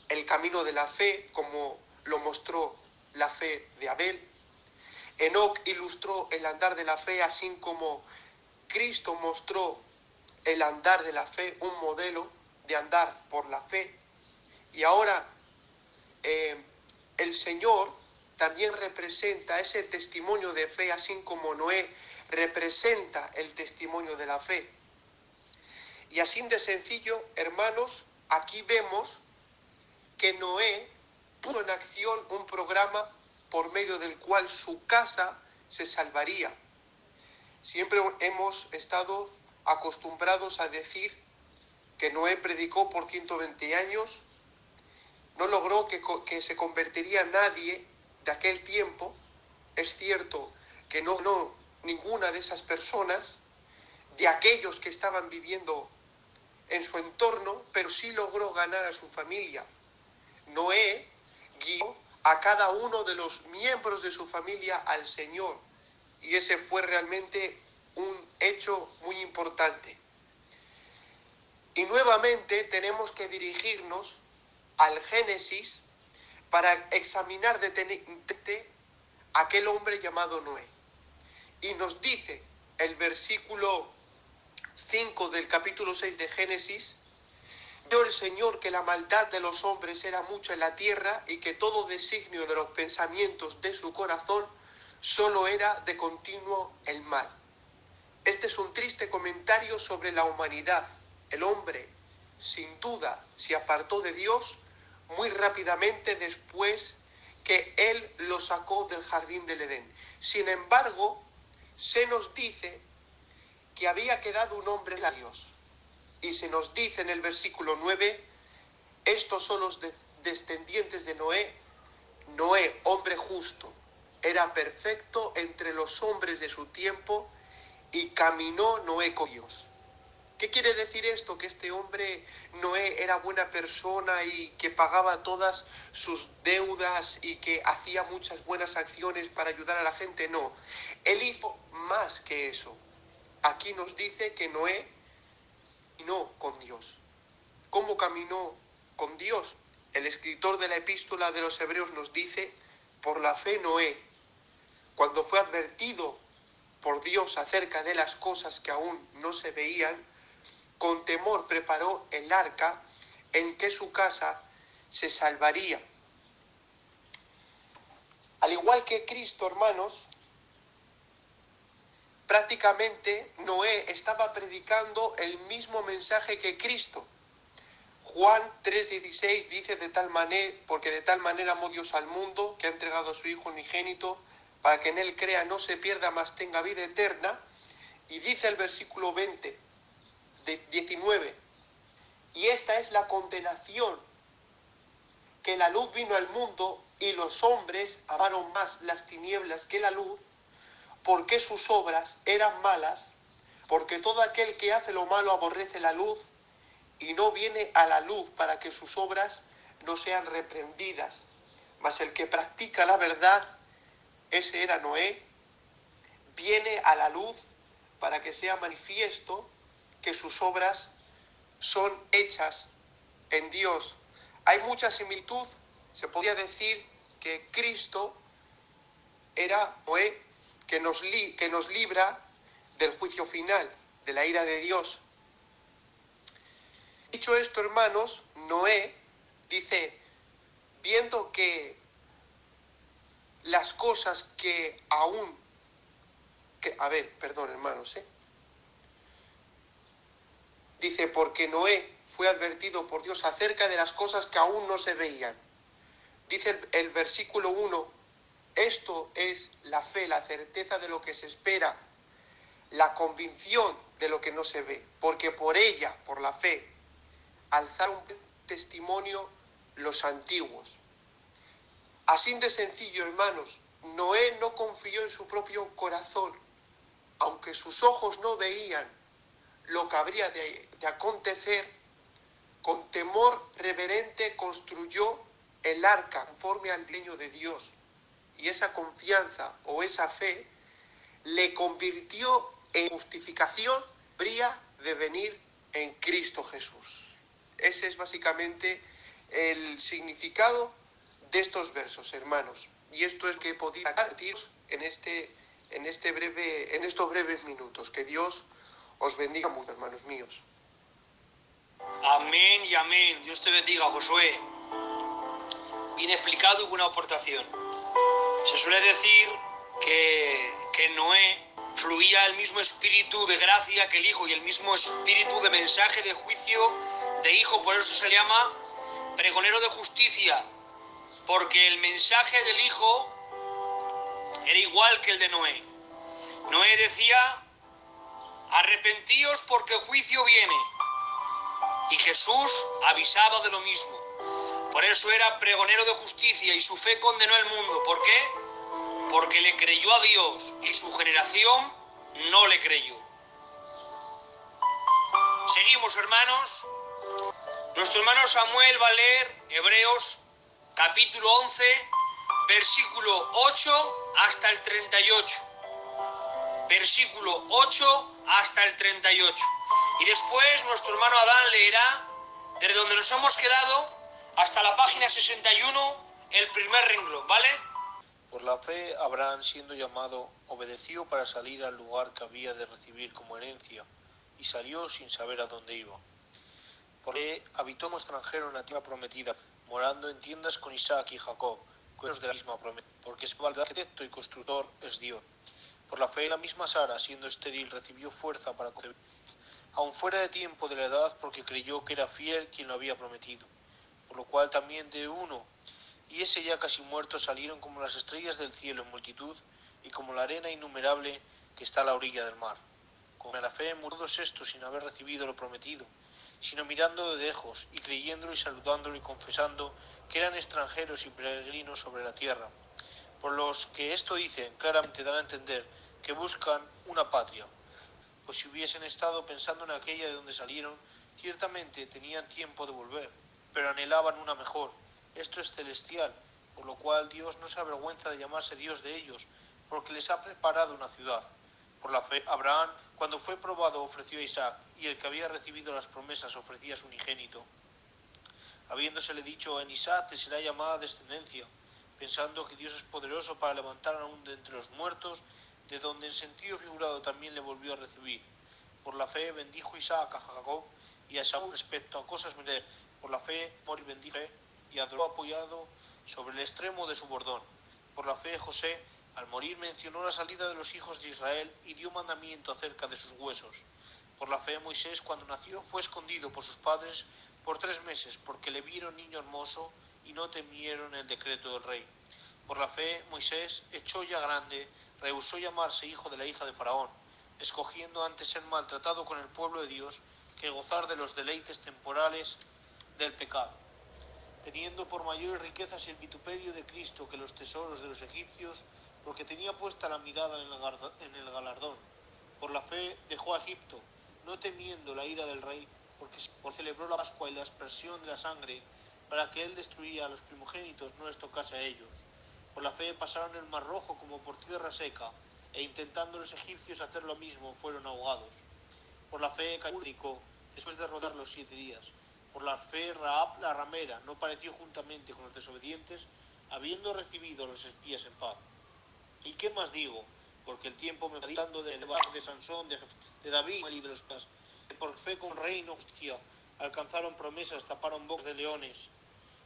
el camino de la fe como lo mostró la fe de Abel. Enoc ilustró el andar de la fe, así como Cristo mostró el andar de la fe, un modelo de andar por la fe. Y ahora el Señor también representa ese testimonio de fe, así como Noé representa el testimonio de la fe. Y así de sencillo, hermanos, aquí vemos que Noé puso en acción un programa por medio del cual su casa se salvaría. Siempre hemos estado acostumbrados a decir que Noé predicó por 120 años, no logró que se convertiría nadie de aquel tiempo. Es cierto que no ninguna de esas personas, de aquellos que estaban viviendo en su entorno, pero sí logró ganar a su familia. Noé guió a cada uno de los miembros de su familia al Señor, y ese fue realmente un hecho muy importante. Y nuevamente tenemos que dirigirnos al Génesis para examinar detenidamente a aquel hombre llamado Noé. Y nos dice el versículo 5 del capítulo 6 de Génesis: vio el Señor que la maldad de los hombres era mucha en la tierra, y que todo designio de los pensamientos de su corazón solo era de continuo el mal. Este es un triste comentario sobre la humanidad. El hombre, sin duda, se apartó de Dios muy rápidamente después que Él lo sacó del jardín del Edén. Sin embargo, se nos dice que había quedado un hombre a Dios. Y se nos dice en el versículo 9: estos son los descendientes de Noé. Noé, hombre justo, era perfecto entre los hombres de su tiempo, y caminó Noé con Dios. ¿Qué quiere decir esto? ¿Que este hombre Noé era buena persona y que pagaba todas sus deudas y que hacía muchas buenas acciones para ayudar a la gente? No, él hizo más que eso. Aquí nos dice que Noé caminó con Dios. ¿Cómo caminó con Dios? El escritor de la epístola de los Hebreos nos dice: por la fe Noé, cuando fue advertido por Dios acerca de las cosas que aún no se veían, con temor preparó el arca en que su casa se salvaría. Al igual que Cristo, hermanos, prácticamente Noé estaba predicando el mismo mensaje que Cristo. Juan 3:16 dice: porque de tal manera amó Dios al mundo, que ha entregado a su Hijo unigénito, para que en él crea, no se pierda, mas tenga vida eterna. Y dice el versículo 19: y esta esta es la condenación, que la luz vino al mundo y los hombres amaron más las tinieblas que la luz, porque sus obras eran malas, porque todo aquel que hace lo malo aborrece la luz y no viene a la luz para que sus obras no sean reprendidas. Mas el que practica la verdad, ese era Noé, viene a la luz para que sea manifiesto que sus obras son hechas en Dios. Hay mucha similitud, se podría decir que Cristo era Noé, que nos libra del juicio final, de la ira de Dios. Dicho esto, hermanos, Noé dice, viendo que las cosas que aún, dice, porque Noé fue advertido por Dios acerca de las cosas que aún no se veían. Dice el versículo 1, esto es la fe, la certeza de lo que se espera, la convicción de lo que no se ve, porque por ella, por la fe, alzaron testimonio los antiguos. Así de sencillo, hermanos, Noé no confió en su propio corazón, aunque sus ojos no veían lo que habría de acontecer, con temor reverente construyó el arca conforme al diseño de Dios. Y esa confianza o esa fe le convirtió en justificación, habría de venir en Cristo Jesús. Ese es básicamente el significado de estos versos, hermanos. Y esto es que podía compartir en estos breves minutos. Que Dios os bendiga mucho, hermanos míos. Amén y amén. Dios te bendiga, Josué. Bien explicado y buena aportación. Se suele decir que en Noé fluía el mismo espíritu de gracia que el Hijo y el mismo espíritu de mensaje de juicio de Hijo. Por eso se le llama pregonero de justicia, porque el mensaje del Hijo era igual que el de Noé. Noé decía, arrepentíos porque el juicio viene. Y Jesús avisaba de lo mismo. Por eso era pregonero de justicia y su fe condenó al mundo. ¿Por qué? Porque le creyó a Dios y su generación no le creyó. Seguimos, hermanos. Nuestro hermano Samuel va a leer Hebreos capítulo 11, versículo 8 hasta el 38. Versículo 8 hasta el 38. Y después nuestro hermano Adán leerá desde donde nos hemos quedado hasta la página 61, el primer renglón, ¿vale? Por la fe, Abraham, siendo llamado, obedeció para salir al lugar que había de recibir como herencia, y salió sin saber a dónde iba. Por fe, habitó como extranjero en la tierra prometida, morando en tiendas con Isaac y Jacob, cuerpos de la misma promesa, porque es el arquitecto y constructor es Dios. Por la fe, la misma Sara, siendo estéril, recibió fuerza para concebir, aun fuera de tiempo de la edad, porque creyó que era fiel quien lo había prometido. Por lo cual también de uno, y ese ya casi muerto, salieron como las estrellas del cielo en multitud, y como la arena innumerable que está a la orilla del mar. Con la fe murió todos estos sin haber recibido lo prometido, sino mirando de lejos, y creyéndolo y saludándolo y confesando que eran extranjeros y peregrinos sobre la tierra. Por los que esto dicen, claramente dan a entender que buscan una patria. Pues si hubiesen estado pensando en aquella de donde salieron, ciertamente tenían tiempo de volver, pero anhelaban una mejor, esto es celestial, por lo cual Dios no se avergüenza de llamarse Dios de ellos, porque les ha preparado una ciudad. Por la fe, Abraham, cuando fue probado, ofreció a Isaac, y el que había recibido las promesas ofrecía a su unigénito, habiéndosele dicho, en Isaac te será llamada descendencia, pensando que Dios es poderoso para levantar aún de entre los muertos, de donde en sentido figurado también le volvió a recibir. Por la fe bendijo Isaac a Jacob y a Esaú respecto a cosas menores. Por la fe morí bendijo y adoró apoyado sobre el extremo de su bordón. Por la fe José, al morir, mencionó la salida de los hijos de Israel y dio mandamiento acerca de sus huesos. Por la fe Moisés, cuando nació, fue escondido por sus padres por 3 meses, porque le vieron niño hermoso y no temieron el decreto del rey. Por la fe Moisés, hecho ya grande, rehusó llamarse hijo de la hija de Faraón, escogiendo antes ser maltratado con el pueblo de Dios que gozar de los deleites temporales del pecado, teniendo por mayores riquezas el vituperio de Cristo que los tesoros de los egipcios, porque tenía puesta la mirada en el galardón. Por la fe dejó a Egipto, no temiendo la ira del rey, porque celebró la Pascua y la aspersión de la sangre, para que él destruía a los primogénitos, no les tocase a ellos. Por la fe pasaron el mar rojo como por tierra seca, e intentando los egipcios hacer lo mismo, fueron ahogados. Por la fe cayó Jericó, después de rodar los 7 días. Por la fe Rahab la ramera no pareció juntamente con los desobedientes, habiendo recibido a los espías en paz. ¿Y qué más digo? Porque el tiempo me va dando de Sansón, de David y de los demás, que por fe con reino justicia alcanzaron promesas, taparon bocas de leones,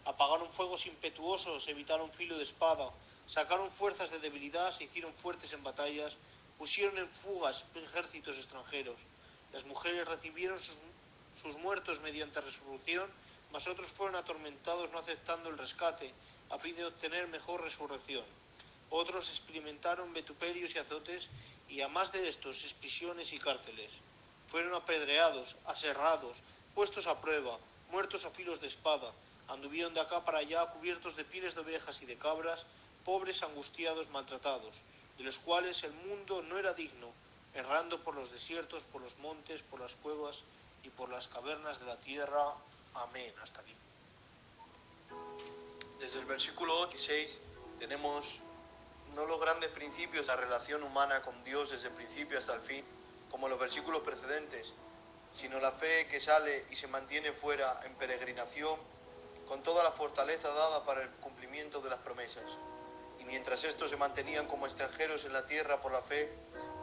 apagaron fuegos impetuosos, evitaron filo de espada, sacaron fuerzas de debilidad, se hicieron fuertes en batallas, pusieron en fugas ejércitos extranjeros. Las mujeres recibieron sus muertos mediante resurrección, mas otros fueron atormentados no aceptando el rescate, a fin de obtener mejor resurrección. Otros experimentaron vituperios y azotes, y a más de estos, prisiones y cárceles. Fueron apedreados, aserrados, puestos a prueba, muertos a filos de espada. Anduvieron de acá para allá cubiertos de pieles de ovejas y de cabras, pobres, angustiados, maltratados, de los cuales el mundo no era digno, errando por los desiertos, por los montes, por las cuevas y por las cavernas de la tierra. Amén. Hasta aquí. Desde el versículo 8 y 6 tenemos no los grandes principios de la relación humana con Dios desde el principio hasta el fin, como los versículos precedentes, sino la fe que sale y se mantiene fuera en peregrinación, con toda la fortaleza dada para el cumplimiento de las promesas. Y mientras estos se mantenían como extranjeros en la tierra por la fe,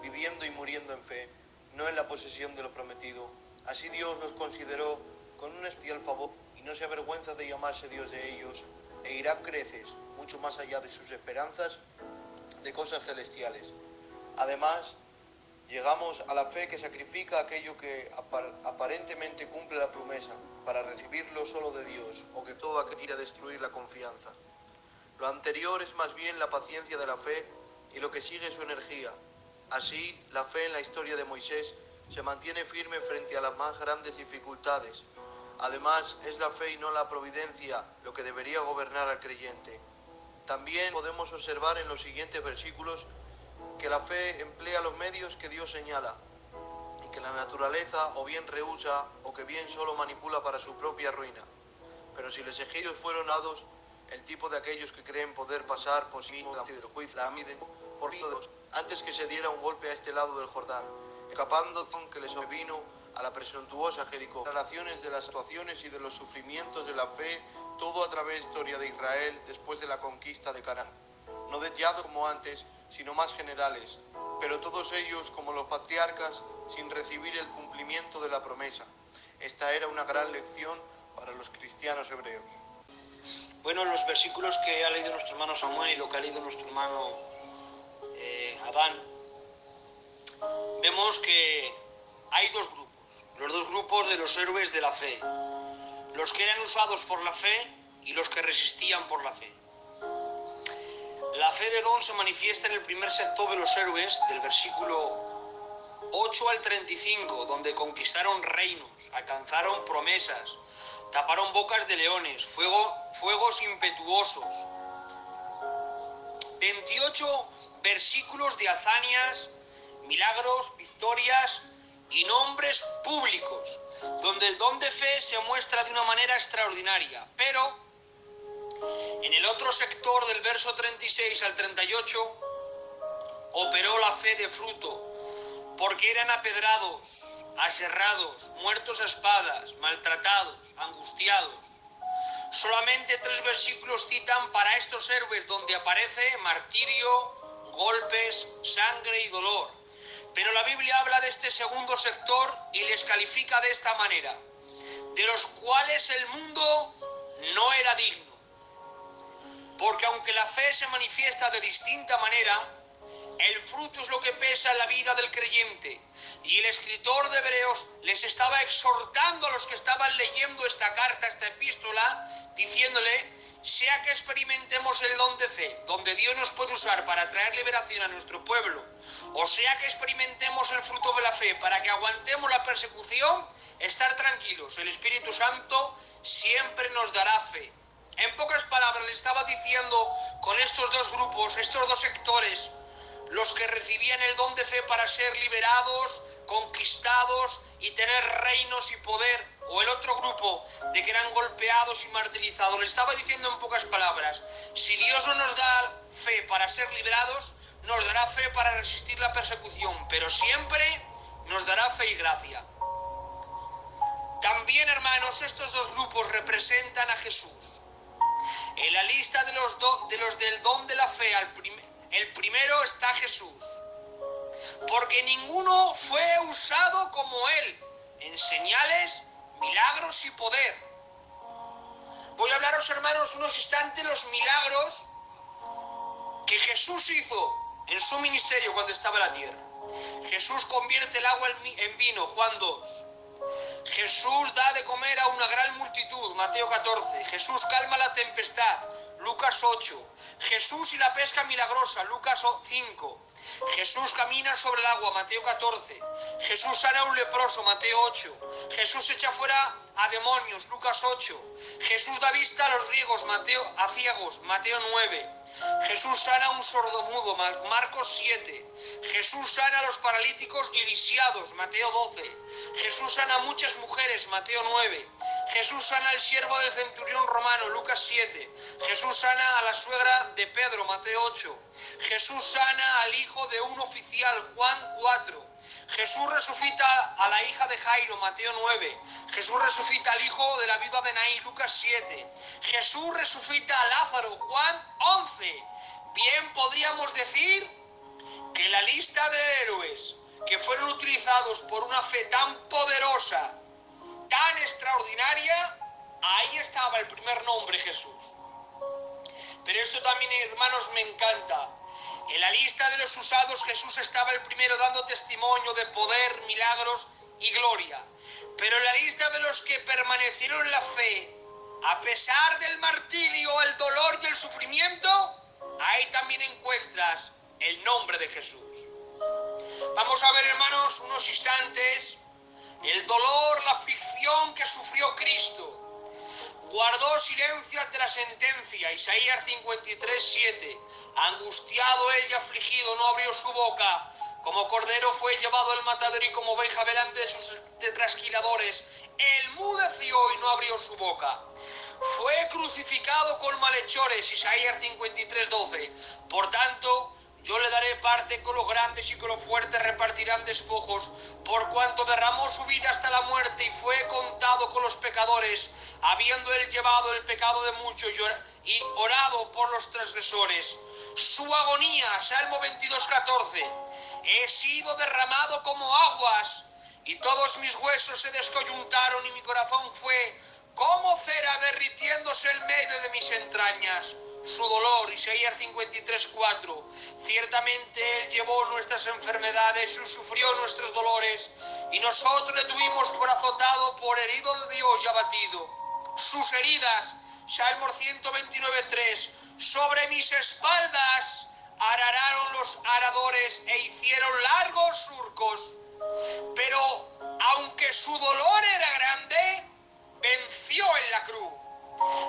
viviendo y muriendo en fe, no en la posesión de lo prometido, así Dios los consideró con un especial favor y no se avergüenza de llamarse Dios de ellos, e irá creces mucho más allá de sus esperanzas de cosas celestiales. Además, llegamos a la fe que sacrifica aquello que aparentemente cumple la promesa, para recibirlo solo de Dios, o que todo aquello quiera destruir la confianza. Lo anterior es más bien la paciencia de la fe, y lo que sigue su energía. Así, la fe en la historia de Moisés se mantiene firme frente a las más grandes dificultades. Además, es la fe y no la providencia lo que debería gobernar al creyente. También podemos observar en los siguientes versículos que la fe emplea los medios que Dios señala, y que la naturaleza o bien rehúsa o que bien solo manipula para su propia ruina. Pero si los egipcios fueron dados, el tipo de aquellos que creen poder pasar por sí mismos del juicio, la miden por Dios, antes que se diera un golpe a este lado del Jordán, escapando que les sobrevino a la presuntuosa Jericó. Relaciones de las situaciones y de los sufrimientos de la fe, todo a través de la historia de Israel después de la conquista de Canaán. No detallados como antes, sino más generales, pero todos ellos, como los patriarcas, sin recibir el cumplimiento de la promesa. Esta era una gran lección para los cristianos hebreos. Bueno, los versículos que ha leído nuestro hermano Samuel y lo que ha leído nuestro hermano Adán, vemos que hay dos grupos, los dos grupos de los héroes de la fe, los que eran usados por la fe y los que resistían por la fe. La fe de Edom se manifiesta en el primer sector de los héroes, del versículo 8 al 35, donde conquistaron reinos, alcanzaron promesas, taparon bocas de leones, fuegos impetuosos. 28 versículos de hazañas, milagros, victorias y nombres públicos, donde el don de fe se muestra de una manera extraordinaria. Pero en el otro sector, del verso 36 al 38, operó la fe de fruto, porque eran apedrados, aserrados, muertos a espadas, maltratados, angustiados. Solamente 3 versículos citan para estos héroes donde aparece martirio, golpes, sangre y dolor. Pero la Biblia habla de este segundo sector y les califica de esta manera: de los cuales el mundo no era digno. Porque aunque la fe se manifiesta de distinta manera, el fruto es lo que pesa en la vida del creyente. Y el escritor de Hebreos les estaba exhortando a los que estaban leyendo esta carta, esta epístola, diciéndole: sea que experimentemos el don de fe, donde Dios nos puede usar para traer liberación a nuestro pueblo, o sea que experimentemos el fruto de la fe para que aguantemos la persecución, estar tranquilos, el Espíritu Santo siempre nos dará fe. En pocas palabras, le estaba diciendo con estos dos grupos, estos dos sectores, los que recibían el don de fe para ser liberados, conquistados y tener reinos y poder, o el otro grupo de que eran golpeados y martirizados, le estaba diciendo en pocas palabras, si Dios no nos da fe para ser liberados, nos dará fe para resistir la persecución, pero siempre nos dará fe y gracia. También, hermanos, estos dos grupos representan a Jesús. En la lista de los del don de la fe, el primero está Jesús, porque ninguno fue usado como Él, en señales, milagros y poder. Voy a hablaros, hermanos, unos instantes los milagros que Jesús hizo en su ministerio cuando estaba en la tierra. Jesús convierte el agua en vino, Juan 2. Jesús da de comer a una gran multitud, Mateo 14. Jesús calma la tempestad, Lucas 8. Jesús y la pesca milagrosa, Lucas 5. Jesús camina sobre el agua, Mateo 14. Jesús sana a un leproso, Mateo 8. Jesús echa fuera a demonios, Lucas 8. Jesús da vista a los ciegos, Mateo 9. Jesús sana a un sordomudo, Marcos 7. Jesús sana a los paralíticos y lisiados, Mateo 12. Jesús sana a muchas mujeres, Mateo 9. Jesús sana al siervo del centurión romano, Lucas 7. Jesús sana a la suegra de Pedro, Mateo 8. Jesús sana al hijo de un oficial, Juan 4. Jesús resucita a la hija de Jairo, Mateo 9. Jesús resucita al hijo de la viuda de Naín, Lucas 7. Jesús resucita a Lázaro, Juan 11. Bien podríamos decir que la lista de héroes que fueron utilizados por una fe tan poderosa, tan extraordinaria, ahí estaba el primer nombre, Jesús. Pero esto también, hermanos, me encanta. En la lista de los usados, Jesús estaba el primero dando testimonio de poder, milagros y gloria. Pero en la lista de los que permanecieron en la fe, a pesar del martirio, el dolor y el sufrimiento, ahí también encuentras el nombre de Jesús. Vamos a ver, hermanos, unos instantes el dolor, la aflicción que sufrió Cristo. Guardó silencio ante la sentencia, Isaías 53:7. Angustiado él y afligido, no abrió su boca. Como cordero fue llevado al matadero y como oveja delante de sus trasquiladores. Él mudeció y no abrió su boca. Fue crucificado con malhechores, Isaías 53:12. Por tanto, yo le daré parte con los grandes y con los fuertes repartirán despojos, por cuanto derramó su vida hasta la muerte y fue contado con los pecadores, habiendo él llevado el pecado de muchos y orado por los transgresores. Su agonía, Salmo 22:14, he sido derramado como aguas, y todos mis huesos se descoyuntaron, y mi corazón fue como cera derritiéndose en medio de mis entrañas. Su dolor, Isaías 53:4. Ciertamente Él llevó nuestras enfermedades, sufrió nuestros dolores, y nosotros le tuvimos por azotado, por herido de Dios y abatido. Sus heridas, Salmo 129:3. Sobre mis espaldas araron los aradores e hicieron largos surcos. Pero aunque su dolor era grande, venció en la cruz.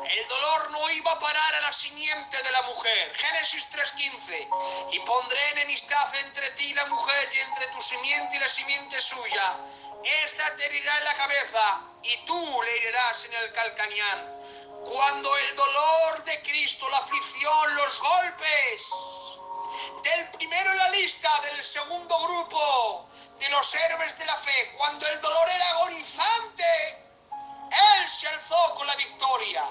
El dolor no iba a parar a la simiente de la mujer. Génesis 3:15. Y pondré enemistad entre ti y la mujer, y entre tu simiente y la simiente suya. Esta te herirá en la cabeza, y tú le herirás en el calcañán. Cuando el dolor de Cristo, la aflicción, los golpes del primero en la lista, del segundo grupo, de los héroes de la fe, cuando el dolor era agonizante, Él se alzó con la victoria,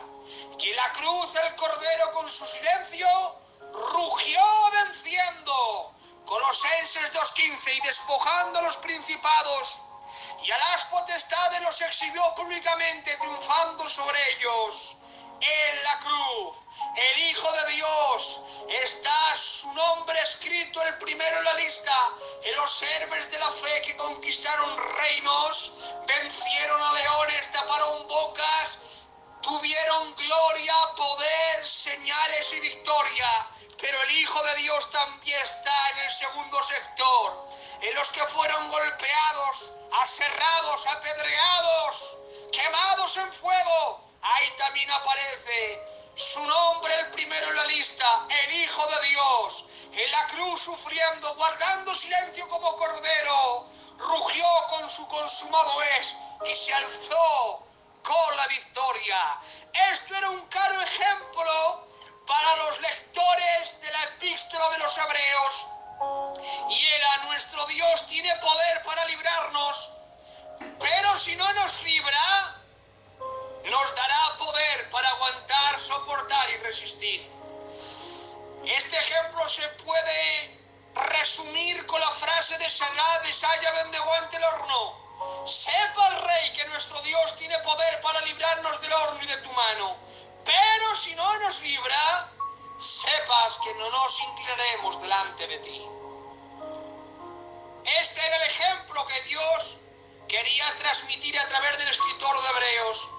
y en la cruz el Cordero con su silencio rugió venciendo. Colosenses 2:15, y despojando a los principados y a las potestades los exhibió públicamente, triunfando sobre ellos. En la cruz, el Hijo de Dios, está su nombre escrito el primero en la lista, en los héroes de la fe que conquistaron reinos, vencieron a leones, taparon bocas, tuvieron gloria, poder, señales y victoria. Pero el Hijo de Dios también está en el segundo sector, en los que fueron golpeados, aserrados, apedreados, quemados en fuego. Ahí también aparece su nombre, el primero en la lista, el Hijo de Dios, en la cruz sufriendo, guardando silencio como cordero, rugió con su consumado es y se alzó con la victoria. Esto era un claro ejemplo para los lectores de la epístola de los Hebreos. Y era: nuestro Dios tiene poder para librarnos, pero si no nos libra, nos dará poder para aguantar, soportar y resistir. Este ejemplo se puede resumir con la frase de Sadrach, Mesach y Abednego ante el horno: sepa el rey que nuestro Dios tiene poder para librarnos del horno y de tu mano, pero si no nos libra, sepas que no nos inclinaremos delante de ti. Este era el ejemplo que Dios quería transmitir a través del escritor de Hebreos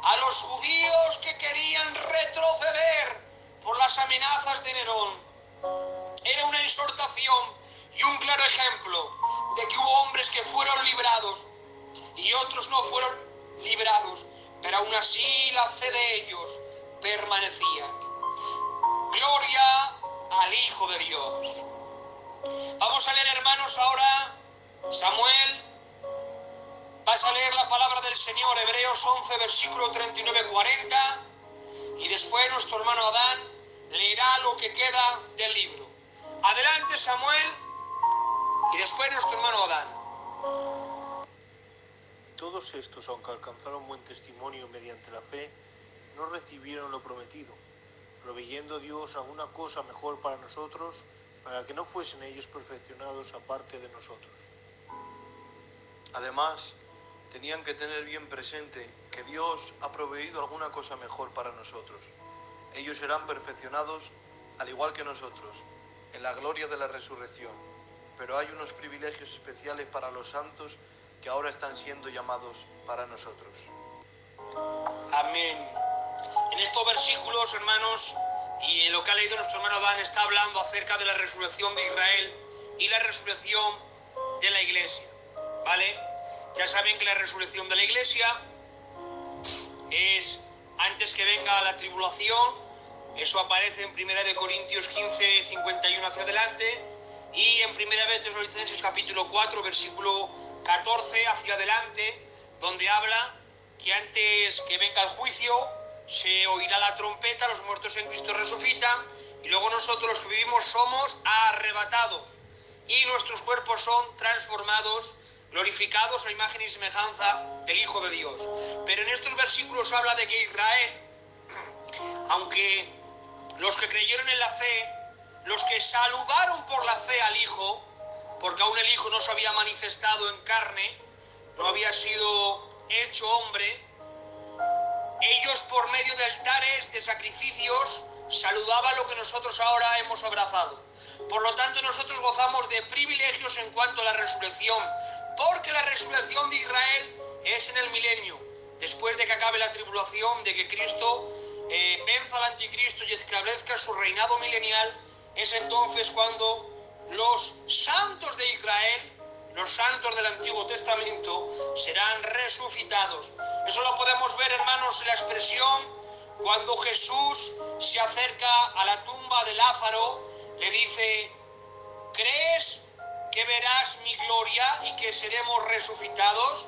a los judíos que querían retroceder por las amenazas de Nerón. Era una exhortación y un claro ejemplo de que hubo hombres que fueron librados y otros no fueron librados, pero aún así la fe de ellos permanecía. Gloria al Hijo de Dios. Vamos a leer, hermanos, ahora Samuel. Vas a leer la palabra del Señor, Hebreos 11, versículo 39-40, y después nuestro hermano Adán leerá lo que queda del libro. Adelante, Samuel, y después nuestro hermano Adán. Y todos estos, aunque alcanzaron buen testimonio mediante la fe, no recibieron lo prometido, proveyendo Dios alguna cosa mejor para nosotros, para que no fuesen ellos perfeccionados aparte de nosotros. Además, tenían que tener bien presente que Dios ha proveído alguna cosa mejor para nosotros. Ellos serán perfeccionados, al igual que nosotros, en la gloria de la resurrección. Pero hay unos privilegios especiales para los santos que ahora están siendo llamados para nosotros. Amén. En estos versículos, hermanos, y en lo que ha leído nuestro hermano Dan, está hablando acerca de la resurrección de Israel y la resurrección de la iglesia, ¿vale? Ya saben que la resurrección de la iglesia es antes que venga la tribulación. Eso aparece en 1 Corintios 15, 51 hacia adelante, y en 1 Tesalonicenses capítulo 4, versículo 14 hacia adelante, donde habla que antes que venga el juicio se oirá la trompeta, los muertos en Cristo resucitan, y luego nosotros los que vivimos somos arrebatados, y nuestros cuerpos son transformados, glorificados a imagen y semejanza del Hijo de Dios. Pero en estos versículos habla de que Israel, aunque los que creyeron en la fe, los que saludaron por la fe al Hijo, porque aún el Hijo no se había manifestado en carne, no había sido hecho hombre, ellos por medio de altares, de sacrificios, saludaban lo que nosotros ahora hemos abrazado. Por lo tanto, nosotros gozamos de privilegios en cuanto a la resurrección, porque la resurrección de Israel es en el milenio, después de que acabe la tribulación, de que Cristo venza al anticristo y establezca su reinado milenial. Es entonces cuando los santos de Israel, los santos del Antiguo Testamento, serán resucitados. Eso lo podemos ver, hermanos, en la expresión cuando Jesús se acerca a la tumba de Lázaro, le dice: ¿crees que verás mi gloria y que seremos resucitados?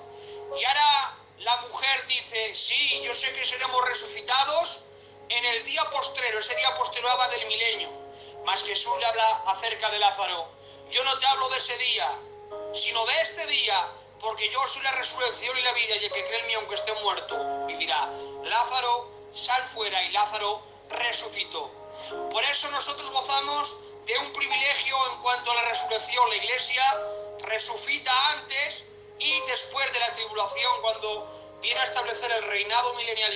Y ahora la mujer dice: sí, yo sé que seremos resucitados en el día postrero. Ese día postrero habla del milenio. Mas Jesús le habla acerca de Lázaro: yo no te hablo de ese día, sino de este día, porque yo soy la resurrección y la vida, y el que cree en mí, aunque esté muerto, vivirá. Lázaro, sal fuera, y Lázaro resucitó. Por eso nosotros gozamos de un privilegio en cuanto a la resurrección. La iglesia resucita antes y después de la tribulación, cuando viene a establecer el reinado milenial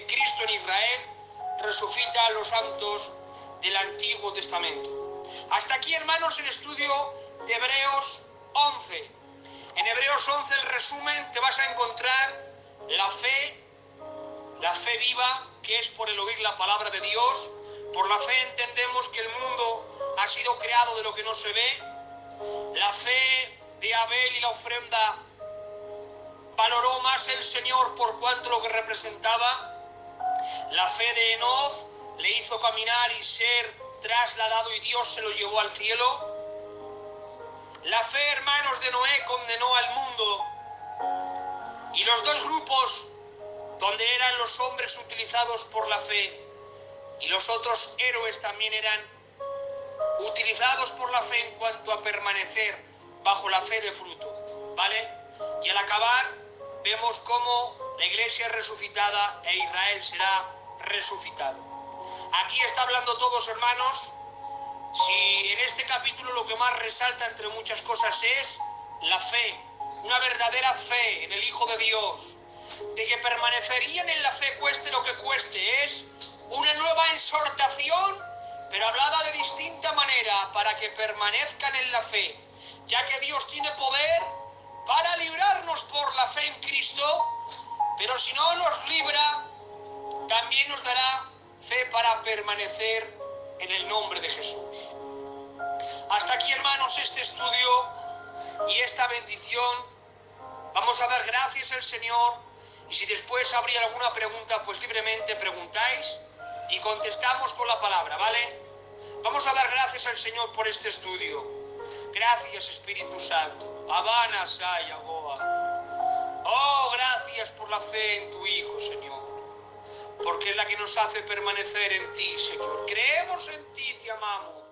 Cristo en Israel, resucita a los santos del Antiguo Testamento. Hasta aquí, hermanos, el estudio de Hebreos 11. En Hebreos 11, el resumen, te vas a encontrar la fe viva, que es por el oír la palabra de Dios. Por la fe entendemos que el mundo ha sido creado de lo que no se ve. La fe de Abel y la ofrenda valoró más el Señor por cuanto lo que representaba. La fe de Enoc le hizo caminar y ser trasladado y Dios se lo llevó al cielo. La fe, hermanos, de Noé condenó al mundo. Y los dos grupos, donde eran los hombres utilizados por la fe y los otros héroes también eran utilizados por la fe en cuanto a permanecer bajo la fe de fruto, ¿vale? Y al acabar vemos cómo la iglesia es resucitada e Israel será resucitado. Aquí está hablando todos, hermanos. Si en este capítulo lo que más resalta entre muchas cosas es la fe, una verdadera fe en el Hijo de Dios, de que permanecerían en la fe cueste lo que cueste, es una nueva exhortación, pero hablada de distinta manera, para que permanezcan en la fe, ya que Dios tiene poder para librarnos por la fe en Cristo, pero si no nos libra, también nos dará fe para permanecer en el nombre de Jesús. Hasta aquí, hermanos, este estudio y esta bendición. Vamos a dar gracias al Señor, y si después habría alguna pregunta, pues libremente preguntáis y contestamos con la palabra, ¿vale? Vamos a dar gracias al Señor por este estudio. Gracias, Espíritu Santo. Habana, Saya, Goa. Oh, gracias por la fe en tu Hijo, Señor, porque es la que nos hace permanecer en ti, Señor. Creemos en ti, te amamos.